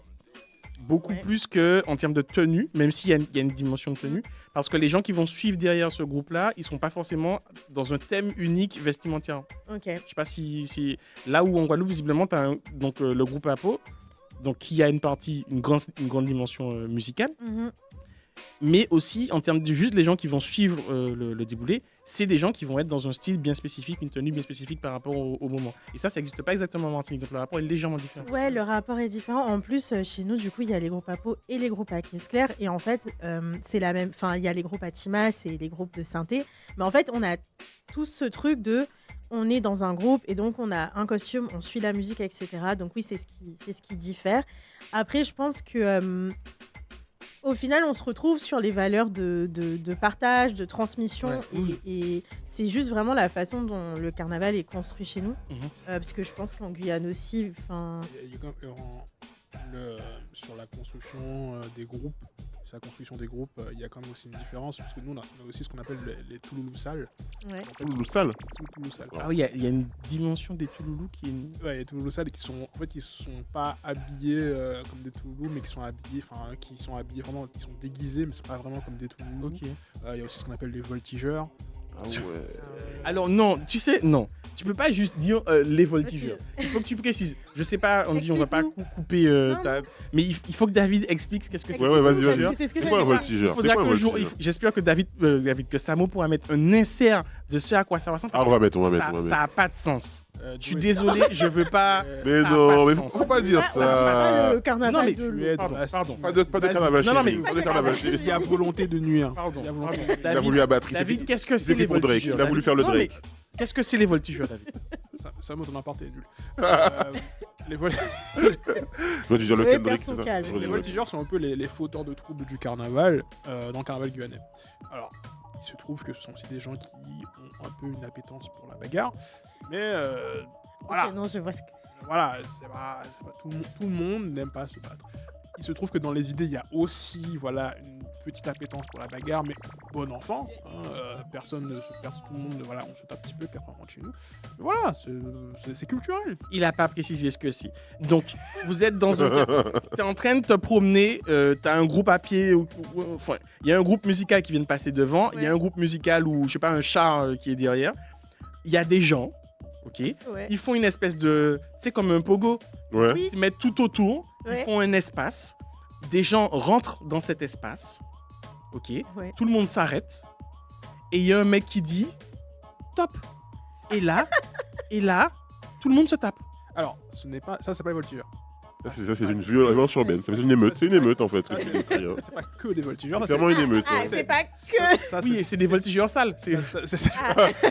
Beaucoup plus qu'en termes de tenue, même s'il y a une dimension de tenue. Parce que les gens qui vont suivre derrière ce groupe-là, ils ne sont pas forcément dans un thème unique vestimentaire. Ok. Je ne sais pas si là où en Guadeloupe, visiblement, tu as le groupe Apo, donc qui a une grande dimension musicale. Mhm. Mais aussi, en termes de juste les gens qui vont suivre le déboulé, c'est des gens qui vont être dans un style bien spécifique, une tenue bien spécifique par rapport au moment. Et ça n'existe pas exactement en Martinique. Donc le rapport est légèrement différent. Ouais, le rapport est différent. En plus, chez nous, du coup, il y a les groupes à peau et les groupes à caisse claire. Et en fait, c'est la même. Enfin, il y a les groupes à Timas et les groupes de synthé. Mais en fait, on a tous ce truc de. On est dans un groupe et donc on a un costume, on suit la musique, etc. Donc oui, c'est ce qui diffère. Après, je pense que. Au final, on se retrouve sur les valeurs de partage, de transmission. Ouais. Et c'est juste vraiment la façon dont le carnaval est construit chez nous. Parce que je pense qu'en Guyane aussi... Il y a quand même, sur la construction des groupes, il y a quand même aussi une différence. Parce que nous, on a aussi ce qu'on appelle les touloulous sales. Ouais. En fait, Touloulous sales. Touloulous sales. Ah oui, il y a une dimension des Touloulous qui est... Ouais, les touloulous sales qui sont pas habillés comme des touloulous, mais qui sont habillés vraiment, qui sont déguisés, mais c'est pas vraiment comme des touloulous. Ok. Il y a aussi ce qu'on appelle les voltigeurs. Ah ouais. Alors non, tu sais, non. Tu peux pas juste dire les voltigeurs. Il faut que tu précises. Je sais pas, on dit on va pas couper mais il faut que David explique qu'est-ce que c'est. Ouais, vas-y. C'est quoi un voltigeur? Il faudra qu'un jour, j'espère que David, que Samo pourra mettre un insert de ce à quoi ça ressemble. Ah, on va mettre. Ça a pas de sens. Je suis désolé, je veux pas. Mais non, mais faut pas dire ça. Le carnaval. Non, mais Pardon. Pas de carnaval chez Non, lui. Pas de carnaval chez lui. Il y a volonté de nuire. Pardon. Il a voulu abattre. David, qu'est-ce que c'est les voltigeurs? Il a voulu faire le Drake. Qu'est-ce que c'est les voltigeurs, David? Ça mot ton appart est nul. Les Je dis dire le Kendrick, c'est ça. Les voltigeurs sont un peu les fauteurs de troubles du carnaval dans le carnaval guyanais. Alors, il se trouve que ce sont aussi des gens qui ont un peu une appétence pour la bagarre, mais voilà. Non, je vois ce que Voilà, c'est pas tout le monde n'aime pas se battre. Il se trouve que dans les idées, il y a aussi une petite appétence pour la bagarre, mais bon enfant. Personne ne se perd, tout le monde, on se tape un petit peu, puis après on rentre chez nous. Mais voilà, c'est culturel. Il a pas précisé ce que c'est. Donc, vous êtes dans un... T'es en train de te promener, t'as un groupe à pied, enfin, il y a un groupe musical qui vient de passer devant, il y a un groupe musical ou, je sais pas, un char qui est derrière. Il y a des gens, ok? Ouais. Ils font une espèce de... Tu sais, comme un pogo. Ouais. Oui. Ils se mettent tout autour, Ouais. ils font un espace. Des gens rentrent dans cet espace, ok? Ouais. Tout le monde s'arrête. Et il y a un mec qui dit « Top !» Et là, tout le monde se tape. Alors, c'est pas les voltigeurs. Ça, c'est une violence urbaine. C'est une émeute. C'est une émeute, en fait. Ça, c'est pas que des voltigeurs. C'est vraiment une émeute. Ah, c'est pas que. Oui, et c'est des voltigeurs sales. C'est...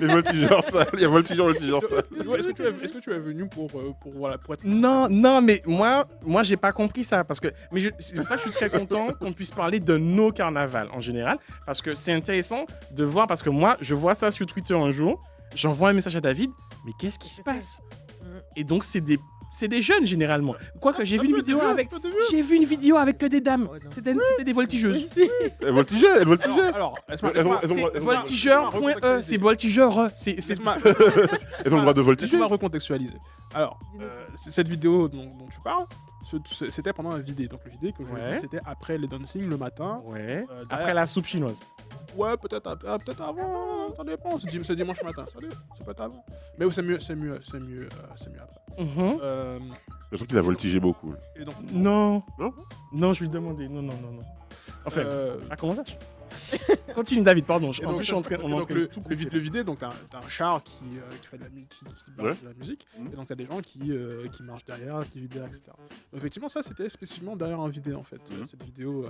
Les voltigeurs sales. Il y a voltigeurs sales. Est-ce que tu es venu pour être... Non, mais moi, j'ai pas compris ça. Parce que, c'est pour ça que je suis très content qu'on puisse parler de nos carnavals en général. Parce que c'est intéressant de voir. Parce que moi, je vois ça sur Twitter un jour. J'envoie un message à David. Mais qu'est-ce qui se passe? Et donc, c'est des jeunes généralement. Quoique j'ai vu une vidéo avec que des dames. C'était des voltigeuses. Elles voltigeaient. Alors, C'est voltigeur.e, c'est voltigeur. Elles ont le droit de voltiger. Laisse-moi recontextualiser. Alors, cette vidéo dont tu parles, c'était pendant un vidé. Donc le vidé que je vu, c'était après les dancing le matin. Ouais. Après la soupe chinoise. Ouais, peut-être avant, ça dépend. C'est dimanche matin, ça peut être avant. Mais c'est mieux après. Je trouve qu'il a voltigé beaucoup. Et donc, Non, je lui ai demandé. Non. Enfin, comment ça? Continue, David, pardon. En plus, je suis en train de le vidé, donc t'as un char qui fait de la musique, et donc t'as des gens qui marchent derrière, qui vident derrière, etc. Donc, effectivement, ça c'était spécifiquement derrière un vidé en fait. Cette vidéo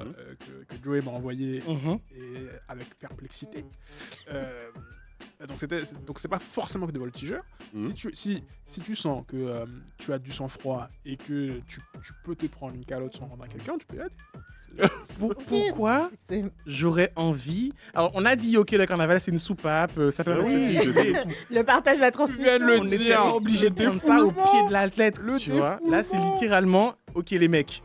que Joey m'a envoyée et avec perplexité. Donc c'est pas forcément que des voltigeurs. Si tu sens que tu as du sang-froid et que tu peux te prendre une calotte sans rendre à quelqu'un, tu peux y aller. Pourquoi j'aurais envie... Alors, on a dit, ok, le carnaval, c'est une soupape, ça permet de se tuer et tout. Le partage, la transmission. On était obligé de prendre ça au pied de l'athlète, tu vois. Là, c'est littéralement, ok, les mecs,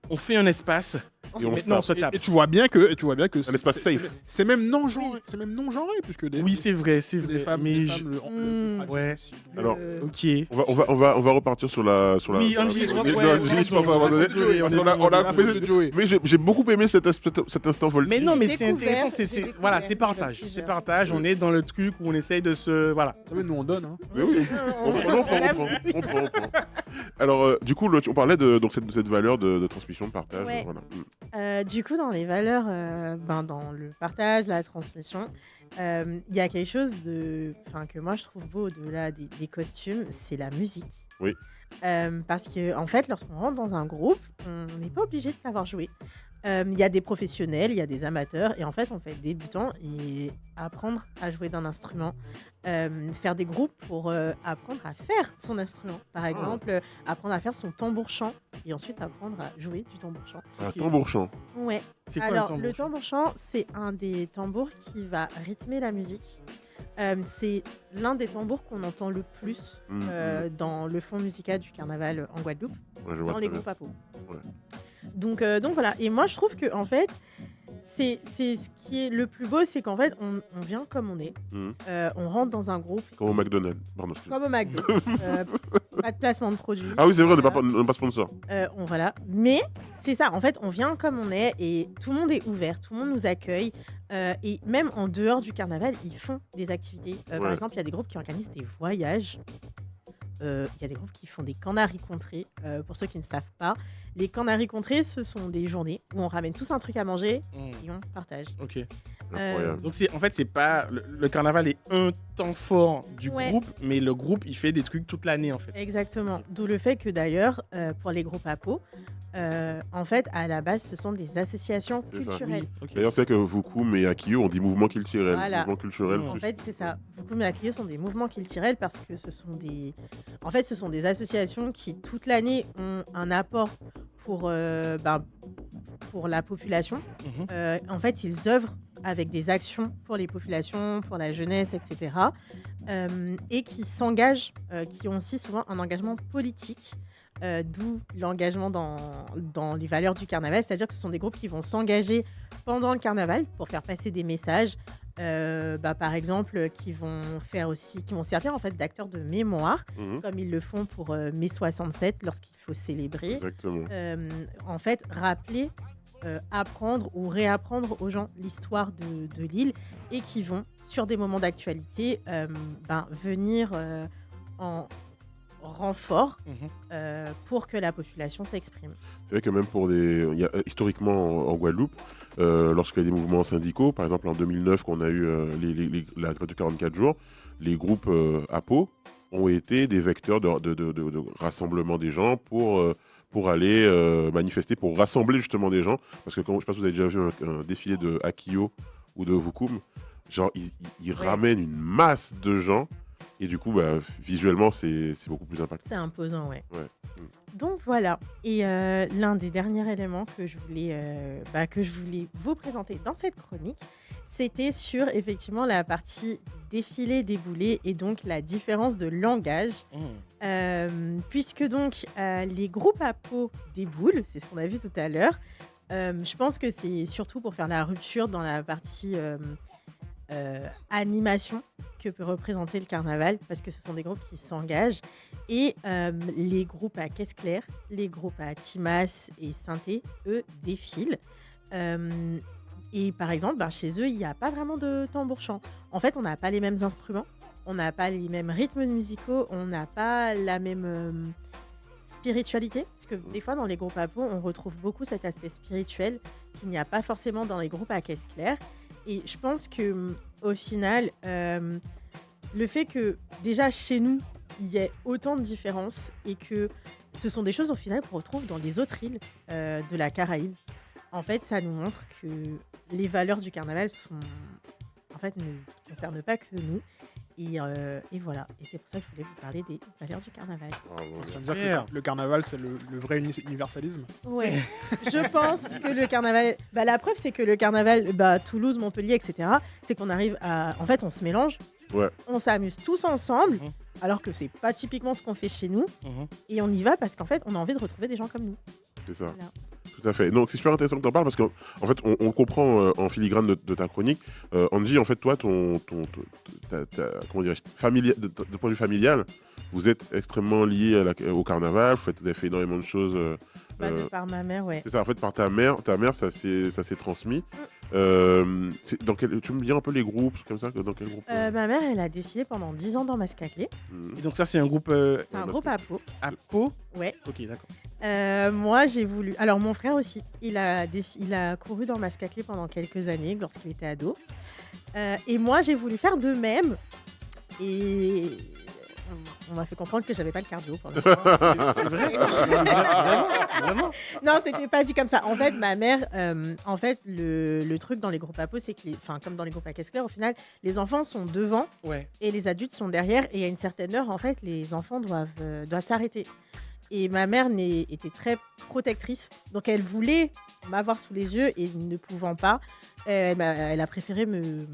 on fait un espace... Et on se tape. Et tu vois bien que un espace safe. C'est même non genré, puisque oui, c'est vrai, des femmes, mais ouais. Alors, ok. On va repartir sur la. Oui, Angie, je pense à un moment donné. Mais j'ai beaucoup aimé cet instant voltige. Mais non, mais c'est intéressant, c'est partage. C'est partage, on est dans le truc où on essaye de se. Voilà. Vous savez, nous on donne. Mais oui, on prend. Alors, du coup, on parlait de cette valeur de transmission, de partage. Voilà. Du coup, dans les valeurs, dans le partage, la transmission, il y a quelque chose que moi je trouve beau au-delà des costumes, c'est la musique. Oui. Parce que en fait, lorsqu'on rentre dans un groupe, on n'est pas obligé de savoir jouer. Il y a des professionnels, il y a des amateurs, et en fait, on peut être débutant et apprendre à jouer d'un instrument, faire des groupes pour apprendre à faire son instrument. Par exemple, apprendre à faire son tambour-chant, et ensuite apprendre à jouer du tambour-chant. Un tambour-chant. Ouais. C'est quoi alors, le tambour-chant, c'est un des tambours qui va rythmer la musique. C'est l'un des tambours qu'on entend le plus dans le fond musical du carnaval en Guadeloupe, dans les groupes à peau. Ouais. Donc voilà. Et moi, je trouve que en fait, c'est ce qui est le plus beau, c'est qu'en fait, on vient comme on est. On rentre dans un groupe. Comme au McDonald's. Pardon, comme au McDo. Pas de placement de produits. Ah oui, c'est vrai, on n'est pas sponsor. Voilà. Mais c'est ça. En fait, on vient comme on est et tout le monde est ouvert. Tout le monde nous accueille. Et même en dehors du carnaval, ils font des activités. Par exemple, il y a des groupes qui organisent des voyages. Il y a des groupes qui font des canaries contrées. Pour ceux qui ne savent pas, les canaries contrées, ce sont des journées où on ramène tous un truc à manger et on partage. Ok. Donc c'est pas le carnaval est un temps fort du groupe, mais le groupe il fait des trucs toute l'année en fait. Exactement. D'où le fait que d'ailleurs pour les groupes APO, en fait à la base ce sont des associations culturelles. Oui. Okay. D'ailleurs c'est que Vukum et Akiyo ont dit mouvements culturels. Voilà. Mouvements culturels. En fait c'est ça. Vukum et Akiyo sont des mouvements culturels parce que ce sont des associations qui toute l'année ont un apport pour la population. En fait ils œuvrent avec des actions pour les populations, pour la jeunesse, etc. Et qui s'engagent, qui ont aussi souvent un engagement politique, d'où l'engagement dans les valeurs du carnaval. C'est-à-dire que ce sont des groupes qui vont s'engager pendant le carnaval pour faire passer des messages, par exemple, qui vont servir en fait d'acteurs de mémoire, comme ils le font pour mai 67 lorsqu'il faut célébrer. Exactement. En fait, rappeler, apprendre ou réapprendre aux gens l'histoire de l'île et qui vont, sur des moments d'actualité, venir en renfort pour que la population s'exprime. C'est vrai que même historiquement en Guadeloupe, lorsqu'il y a des mouvements syndicaux, par exemple en 2009 qu'on a eu la grève de 44 jours, les groupes APO ont été des vecteurs de rassemblement des gens pour aller manifester, pour rassembler justement des gens. Parce que je ne sais pas si vous avez déjà vu un défilé de Akiyo ou de Vukum, genre ils ramènent une masse de gens et du coup visuellement c'est beaucoup plus impactant. C'est imposant, ouais. Donc voilà, et l'un des derniers éléments que je voulais vous présenter dans cette chronique, c'était sur effectivement la partie défilé, déboulé et donc la différence de langage. Puisque donc les groupes APO déboulent, c'est ce qu'on a vu tout à l'heure. Je pense que c'est surtout pour faire la rupture dans la partie animation que peut représenter le carnaval, parce que ce sont des groupes qui s'engagent. Et les groupes à Caisse Claire, les groupes à Timas et Synthé, eux, défilent. Et par exemple, chez eux, il n'y a pas vraiment de tambour-chant. En fait, on n'a pas les mêmes instruments, on n'a pas les mêmes rythmes musicaux, on n'a pas la même spiritualité. Parce que des fois, dans les groupes APO, on retrouve beaucoup cet aspect spirituel qu'il n'y a pas forcément dans les groupes à Caisse Claire. Et je pense qu'au final, le fait que déjà chez nous, il y ait autant de différences et que ce sont des choses au final qu'on retrouve dans les autres îles de la Caraïbe. En fait, ça nous montre que les valeurs du carnaval ne concernent pas que nous. Et voilà. Et c'est pour ça que je voulais vous parler des valeurs du carnaval. Ça veut dire que le carnaval, c'est le vrai universalisme. Ouais. Je pense que le carnaval... la preuve, c'est que le carnaval, Toulouse, Montpellier, etc., c'est qu'on arrive à... En fait, on se mélange. Ouais. On s'amuse tous ensemble, alors que c'est pas typiquement ce qu'on fait chez nous. Et on y va parce qu'en fait, on a envie de retrouver des gens comme nous. C'est ça. Voilà. Tout à fait. Donc c'est super intéressant que tu en parles parce qu'en fait on comprend en filigrane de ta chronique. Angie, en fait toi comment dirais-je, de point de vue familial, vous êtes extrêmement lié au carnaval, vous avez fait énormément de choses. De par ma mère, ouais. C'est ça, en fait par ta mère ça s'est transmis. Tu me dis un peu les groupes comme ça, dans quel groupe Ma mère, elle a défilé pendant 10 ans dans Mascaclé. Et donc ça c'est un groupe c'est un groupe APO. APO. Ouais. Ok, d'accord. Moi, j'ai voulu... Alors, mon frère aussi, il a couru dans Mascaclé pendant quelques années, lorsqu'il était ado. Et moi, j'ai voulu faire de même. Et on m'a fait comprendre que j'avais pas le cardio pour l'instant. C'est vrai. Vraiment. Non, c'était pas dit comme ça. En fait, ma mère... le truc dans les groupes APO, c'est que... comme dans les groupes à Caisse Claire, au final, les enfants sont devant et les adultes sont derrière. Et à une certaine heure, en fait, les enfants doivent s'arrêter. Et ma mère était très protectrice. Donc, elle voulait m'avoir sous les yeux et ne pouvant pas, elle a préféré me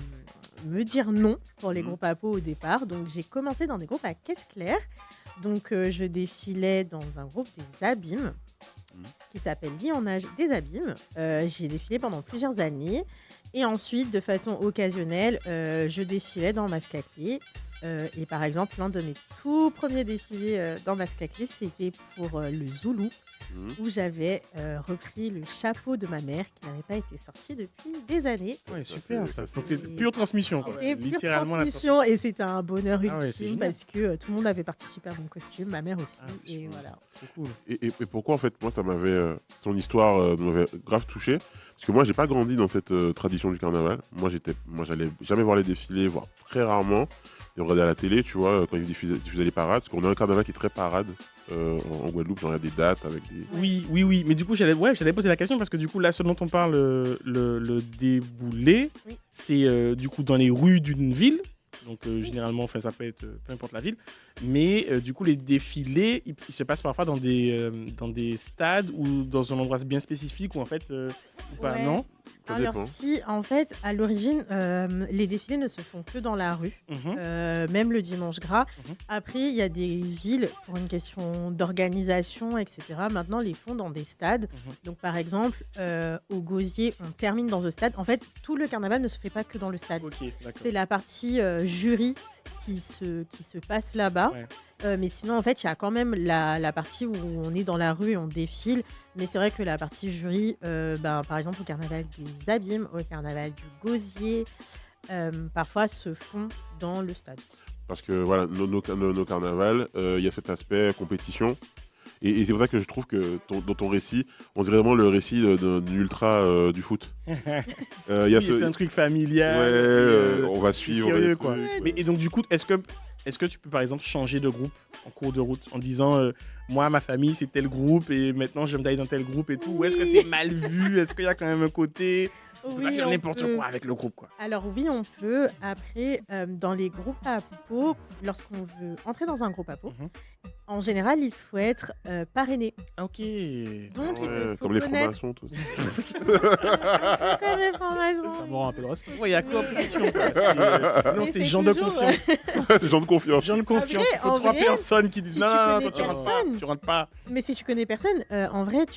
dire non pour les groupes APO au départ. Donc, j'ai commencé dans des groupes à Caisse Claire. Donc, je défilais dans un groupe des Abîmes qui s'appelle Lionnage des Abîmes. J'ai défilé pendant plusieurs années. Et ensuite, de façon occasionnelle, je défilais dans Mascaclé Et par exemple, l'un de mes tout premiers défilés dans Mascaclé, c'était pour le Zoulou, où j'avais repris le chapeau de ma mère qui n'avait pas été sorti depuis des années. Ouais, super ça. Donc c'est pure transmission. C'était pure transmission et c'était un bonheur ultime parce que tout le monde avait participé à mon costume, ma mère aussi. Et voilà. C'est cool. Et pourquoi en fait, moi ça m'avait son histoire m'avait grave touché parce que moi j'ai pas grandi dans cette tradition du carnaval. Moi j'allais jamais voir les défilés, voire très rarement. Et on regardait à la télé, tu vois, quand ils diffusaient les parades, parce qu'on a un carnaval qui est très parade en Guadeloupe, genre il y a des dates avec des... Oui, mais du coup j'allais poser la question parce que du coup là ce dont on parle, le déboulé, c'est du coup dans les rues d'une ville. Donc généralement, ça peut être peu importe la ville, mais du coup les défilés, ils se passent parfois dans des stades ou dans un endroit bien spécifique ou en fait ou pas, non? Alors si, en fait, à l'origine, les défilés ne se font que dans la rue, même le dimanche gras. Après, il y a des villes, pour une question d'organisation, etc. Maintenant, les font dans des stades. Donc, par exemple, au Gosier, on termine dans un stade. En fait, tout le carnaval ne se fait pas que dans le stade. C'est la partie jury qui se passe là-bas. Mais sinon, en fait, il y a quand même la partie où on est dans la rue et on défile. Mais c'est vrai que la partie jury, par exemple, au carnaval des Abîmes, au carnaval du Gosier, parfois se font dans le stade. Parce que voilà, nos carnavals, il y a cet aspect compétition. Et c'est pour ça que je trouve que dans ton récit, on dirait vraiment le récit d'un ultra du foot. C'est un truc familial. On va suivre. Sérieux, quoi. Et donc, du coup, est-ce que tu peux, par exemple, changer de groupe en cours de route en disant moi, ma famille, c'est tel groupe et maintenant, j'aime d'aller dans tel groupe et tout? Ou est-ce que c'est mal vu? Est-ce qu'il y a quand même un côté... On peut pas faire n'importe quoi avec le groupe, quoi. Alors oui, on peut. Après, dans les groupes à peau, lorsqu'on veut entrer dans un groupe à peau, en général, il faut être parrainé. Ok. Donc, il te faut comme les connaître... francs-maçons, tout ça. Comme les francs-maçons. Ça me rend un peu le respect. Il y a cooptation. Non, c'est genre de confiance. C'est genre de confiance. Genre de confiance. Il faut trois personnes qui disent non, toi, tu rentres pas. Mais si tu connais personne, en vrai,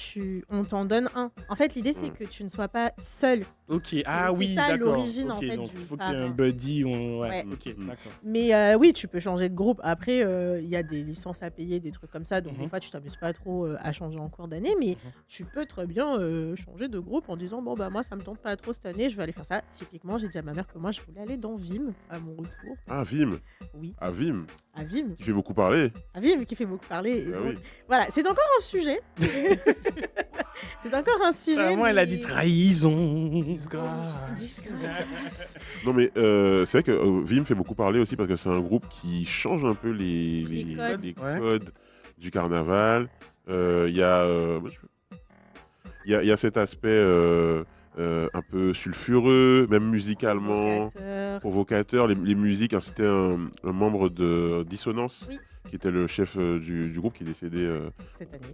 on t'en donne un. En fait, l'idée, c'est que tu ne sois pas seul. Ok, c'est ça, d'accord. l'origine, en fait, donc du il faut qu'il y ait parrain. un buddy. Ouais. Ok, d'accord. Mais oui, tu peux changer de groupe. Après, il y a des licences à payer, des trucs comme ça. Donc, des fois, tu t'amuses pas trop à changer en cours d'année. Mais tu peux très bien changer de groupe en disant bon, bah, moi, ça me tente pas trop cette année, je vais aller faire ça. Typiquement, j'ai dit à ma mère que moi, je voulais aller dans Vim à mon retour. Ah, Vim. Oui. À Vim. À Vim. Qui fait beaucoup parler. À Vim, qui fait beaucoup parler. Et Ah donc, oui. voilà, c'est encore un sujet. C'est encore un sujet. Moi, elle a dit trahison. Disgrâce. Non mais c'est vrai que Vim fait beaucoup parler aussi parce que c'est un groupe qui change un peu les codes du carnaval. Il y a cet aspect un peu sulfureux, même musicalement, provocateur. Les musiques, alors c'était un membre de Dissonance, qui était le chef du groupe qui est décédé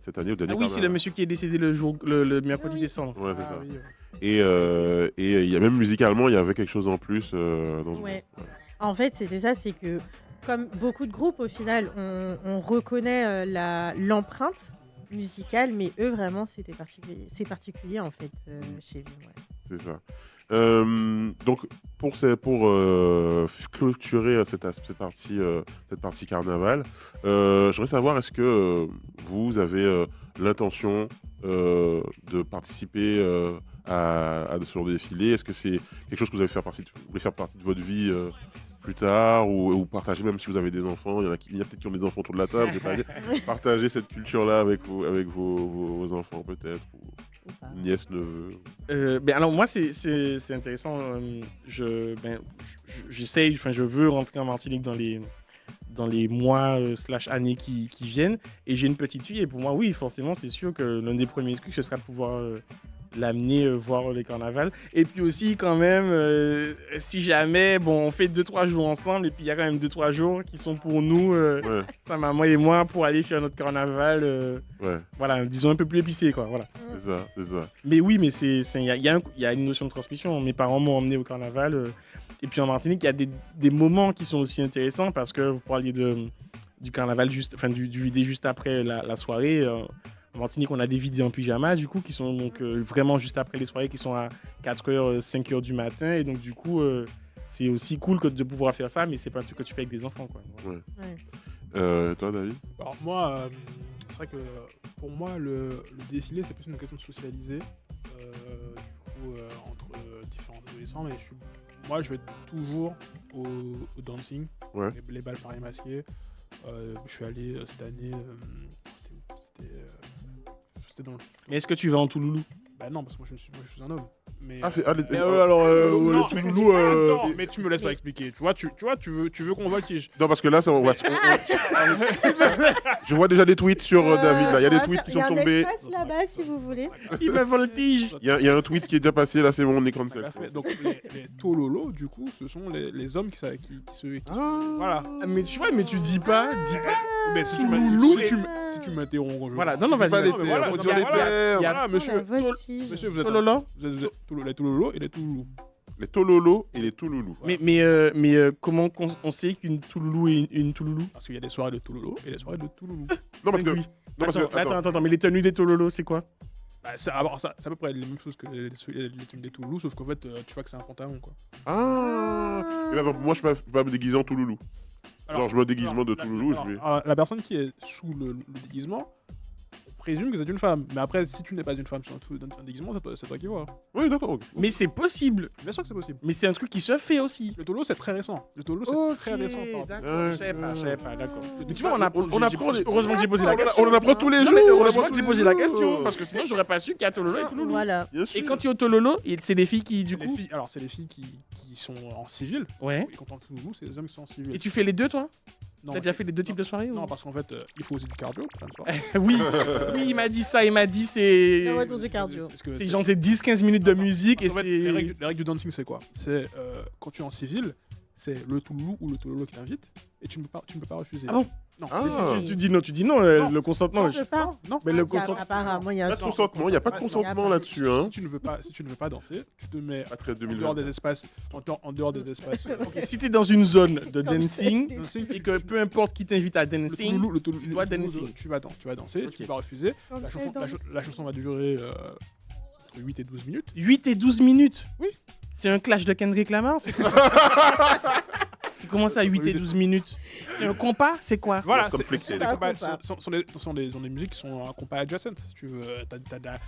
cette année au dernier carnaval. C'est le monsieur qui est décédé le mercredi décembre. Ouais, c'est ça. Oui. Et il y a même musicalement, il y avait quelque chose en plus dans ce groupe. En fait, c'était ça, c'est que comme beaucoup de groupes, au final, on reconnaît l'empreinte musicale, mais eux, vraiment, c'est particulier, en fait, chez eux. Ouais. C'est ça. Donc, pour clôturer cette partie carnaval, je voudrais savoir, est-ce que vous avez l'intention de participer à ce genre de défilé? Est-ce que c'est quelque chose que vous voulez faire partie de votre vie plus tard ou partager, même si vous avez des enfants? Il y a peut-être qui ont des enfants autour de la table. Partager cette culture-là avec vos enfants, peut-être, ou nièce, neveu. Alors moi, c'est intéressant. J'essaye, je veux rentrer en Martinique dans les mois / années qui viennent. Et j'ai une petite fille, et pour moi, oui, forcément, c'est sûr que l'un des premiers trucs, ce sera de pouvoir l'amener voir les carnavals. Et puis aussi, quand même, si jamais, on fait 2-3 jours ensemble, et puis il y a quand même 2-3 jours qui sont pour nous, sa maman et moi, pour aller faire notre carnaval, voilà, disons un peu plus épicé, quoi, voilà. C'est ça. Mais oui, mais il y a une notion de transmission. Mes parents m'ont emmené au carnaval, et puis en Martinique, il y a des moments qui sont aussi intéressants, parce que vous parliez du carnaval, du vidé juste après la soirée. En Martinique, on a des vidés en pyjama, du coup, qui sont donc vraiment juste après les soirées, qui sont à 4h, 5h du matin. Et donc, du coup, c'est aussi cool que de pouvoir faire ça, mais c'est pas un truc que tu fais avec des enfants, quoi. Ouais. Ouais. Toi, David? Alors moi, c'est vrai que pour moi, le défilé, c'est plus une question de socialiser entre différents adolescents. Mais moi, je vais toujours au dancing, Ouais. les balles Paris masquées. Je suis allé cette année, c'était dans le... Mais est-ce que tu vas en Touloulou? Bah non, parce que moi je suis un homme. Mais, Ah, c'est... mais alors, non, les mais Touloulous... attends, mais tu me laisses pas expliquer. Tu veux qu'on voltige. Non, parce que là, je vois déjà des tweets sur David, là. Il y a des tweets qui sont tombés. Il y a un espace là-bas, si vous voulez. Il me voltige. Il y a un tweet qui est déjà passé, là, c'est mon écran de selfie. Donc les tololos, du coup, ce sont les hommes qui se... Voilà. Mais tu vois, mais tu dis pas. Mais si tu Touloulou si tu m'interromps quand je... Voilà, non, vas-y. Pas les vas-y. termes, faut dire les termes. Voilà, monsieur, Voltige. monsieur, vous êtes Tololo. les tololos et les touloulous. Les Tololos et les Touloulous. Mais comment on sait qu'une Touloulou est une Touloulou? Parce qu'il y a des soirées de tololos et des soirées de touloulous. Non, parce que... Oui. Non, parce que... Attends, mais les tenues des Tololos, c'est quoi? Bah, c'est à peu près les mêmes choses que les tenues des touloulous, sauf qu'en fait, tu vois que c'est un pantalon, quoi. Ah. Et là, moi, je peux pas me déguiser en Touloulou. Genre, je me déguisement de Touloulou, je vais... La personne qui est sous le déguisement, on présume que c'est une femme. Mais après, si tu n'es pas une femme sur un déguisement, c'est toi qui vois. Oui, d'accord. Ok. Mais c'est possible. Bien sûr que c'est possible. Mais c'est un truc qui se fait aussi. Le tolo, c'est très récent. Très récent. D'accord. Je savais pas, d'accord. Mais tu vois, on apprend les- heureusement que j'ai posé la question. On en apprend tous les Non, jours. mais on heureusement apprend que j'ai tous posé les la jours. question, parce que sinon j'aurais pas su qu'il y a Tololo et Touloulou. Voilà. Bien sûr. Et quand tu es au Tololo, c'est des filles qui, du Les coup. filles, alors, c'est les filles qui sont en civil. Ouais. Et quand on touloulou, c'est les hommes qui sont en civil. Et tu fais les deux, toi? Non, T'as déjà fait les deux types de soirées? Non, parce qu'en fait, il faut aussi du cardio. plein de soirées. Oui, oui, il m'a dit ça. Il m'a dit c'est. Le retour du cardio. Parce que C'est genre c'est 10-15 minutes de musique et En fait, c'est. les règles du dancing, c'est quoi? C'est quand tu es en civil, c'est le touloulou ou le tololo qui t'invite et tu ne peux pas refuser. Ah bon? Non. Ah. Mais si tu dis non, Non. le consentement. Je peux pas. Non. Mais le Il y a- consentement. Apparemment, il y a Pas un de consentement, il n'y a pas de consentement là-dessus. Hein. Si tu ne veux pas danser, tu te mets Pas très en dehors 2020. des espaces, en dehors des espaces. Ok, si t'es dans une zone de dancing Dancing, et que peu importe qui t'invite à dancing, le touloulou, dois danser. tu vas danser, Ok. tu peux pas refuser. Quand La je chanson, danse. la chanson va durer entre 8 et 12 minutes. 8 et 12 minutes. Oui. C'est un clash de Kendrick Lamar, c'est quoi ça? C'est comment ça, 8 et 12 minutes? C'est un compas? C'est quoi? Voilà, comme c'est Flexé. des Ça, combats- compas. sont des musiques qui sont un compas adjacent. Si tu veux, t'as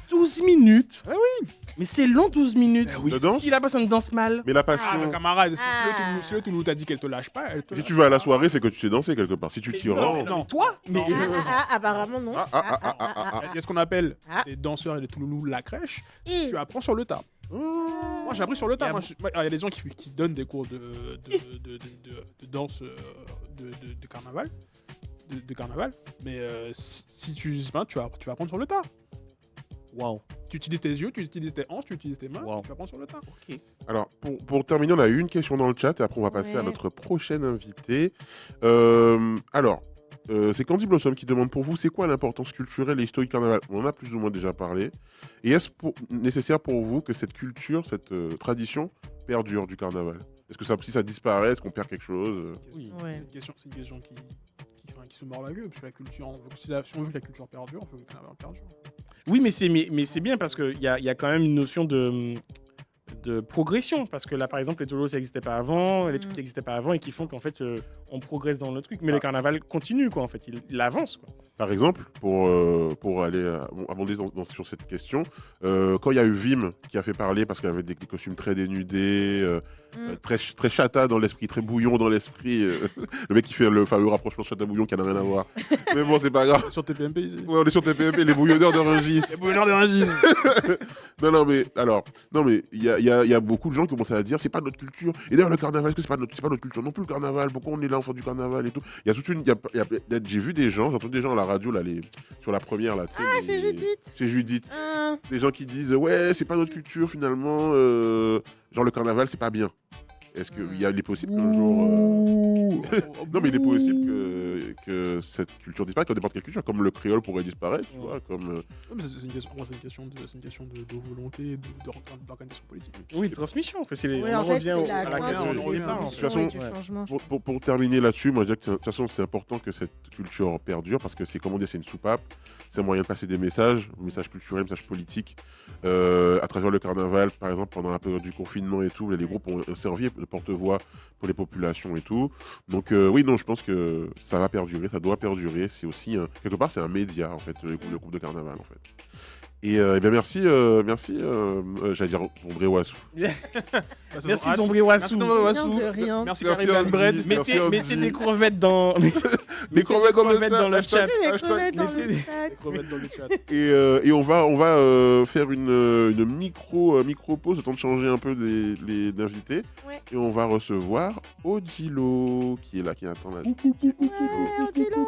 12 minutes? Ah oui. Mais c'est long 12 minutes. oui. De danse Si la personne danse mal. Mais la Ah, passion. camarade, Ah. si le touloulou t'a dit qu'elle te lâche pas, elle te Si lâche tu vas à la soirée, c'est que tu sais danser quelque part. Si tu t'y non, rends. non. Mais toi? Mais Apparemment, non. Il y a ce qu'on appelle Ah. les danseurs et les touloulous la crèche. Et- Tu apprends sur le tas. Moi, j'ai appris sur le tas. Il y a des gens qui donnent des cours de danse de carnaval. De carnaval. Mais si tu sais pas, tu vas apprendre sur le tas. Waouh. Tu utilises tes yeux, tu utilises tes hanches, tu utilises tes mains, Wow. tu apprends sur le tas. Alors, pour terminer, on a eu une question dans le chat et après, on va passer à Ouais. notre prochain invité. C'est Candy Blossom qui demande pour vous, c'est quoi l'importance culturelle et historique du carnaval? On en a plus ou moins déjà parlé. Et est-ce nécessaire pour vous que cette culture, cette tradition perdure du carnaval? Est-ce que si ça disparaît, est-ce qu'on perd quelque chose? Oui. Ouais. C'est une question qui se mord la gueule, parce que la culture, si on veut que la culture perdure, on veut que le carnaval perdure. Oui, mais c'est bien parce qu'il y a quand même une notion de progression. Parce que là, par exemple, les tolos, ça n'existait pas avant, les trucs n'existaient pas avant et qui font qu'en fait, on progresse dans le truc. Mais le carnaval continue, quoi, en fait. Il avance, quoi. Par exemple, pour aller abonder sur cette question, quand il y a eu Vim qui a fait parler parce qu'il avait des costumes très dénudés, très chata dans l'esprit, très bouillon dans l'esprit, le mec qui fait le fameux rapprochement chata-bouillon qui n'a rien à voir. Mais bon, c'est pas grave. Sur TPMP ici. Ouais, on est sur TPMP, les bouillonneurs de Rungis. Les bouillonneurs de Rungis. Non mais il y a beaucoup de gens qui commencent à dire c'est pas notre culture. Et d'ailleurs le carnaval, est-ce que c'est pas notre culture non plus le carnaval? Pourquoi on est là, on fait du carnaval et tout? Il y a toute une, j'ai vu des gens, j'ai entendu des gens à la radio là, sur la première là. Ah, chez Judith. Chez Judith. Ah. Des gens qui disent ouais c'est pas notre culture finalement. Genre le carnaval c'est pas bien. Est-ce qu'il est possible qu'un jour... Non mais il est possible que cette culture disparaît, comme n'importe quelle culture, comme le créole pourrait disparaître, tu vois, comme... mais c'est une question de volonté, d'organisation politique. Oui, de transmission. On revient à la question. Pour terminer là-dessus, moi je dirais que de toute façon c'est important que cette culture perdure parce que c'est, comme on dit, c'est une soupape, c'est un moyen de passer des messages culturels, messages politiques, à travers le carnaval, par exemple, pendant la période du confinement et tout, les groupes ont servi de porte-voix pour les populations et tout. Donc oui, non, je pense que ça va perdurer, ça doit perdurer. C'est aussi, quelque part, c'est un média, en fait, le groupe de carnaval, en fait. Et bien merci, j'allais dire Tombré Wassou. Merci Tombré Wassou. Merci Karim Albred. Mettez des crevettes dans des crevettes dans le chat. Et on va faire une micro pause, le temps de changer un peu les invités. Ouais. Et on va recevoir Odilo qui est là, qui attend là. Odilo.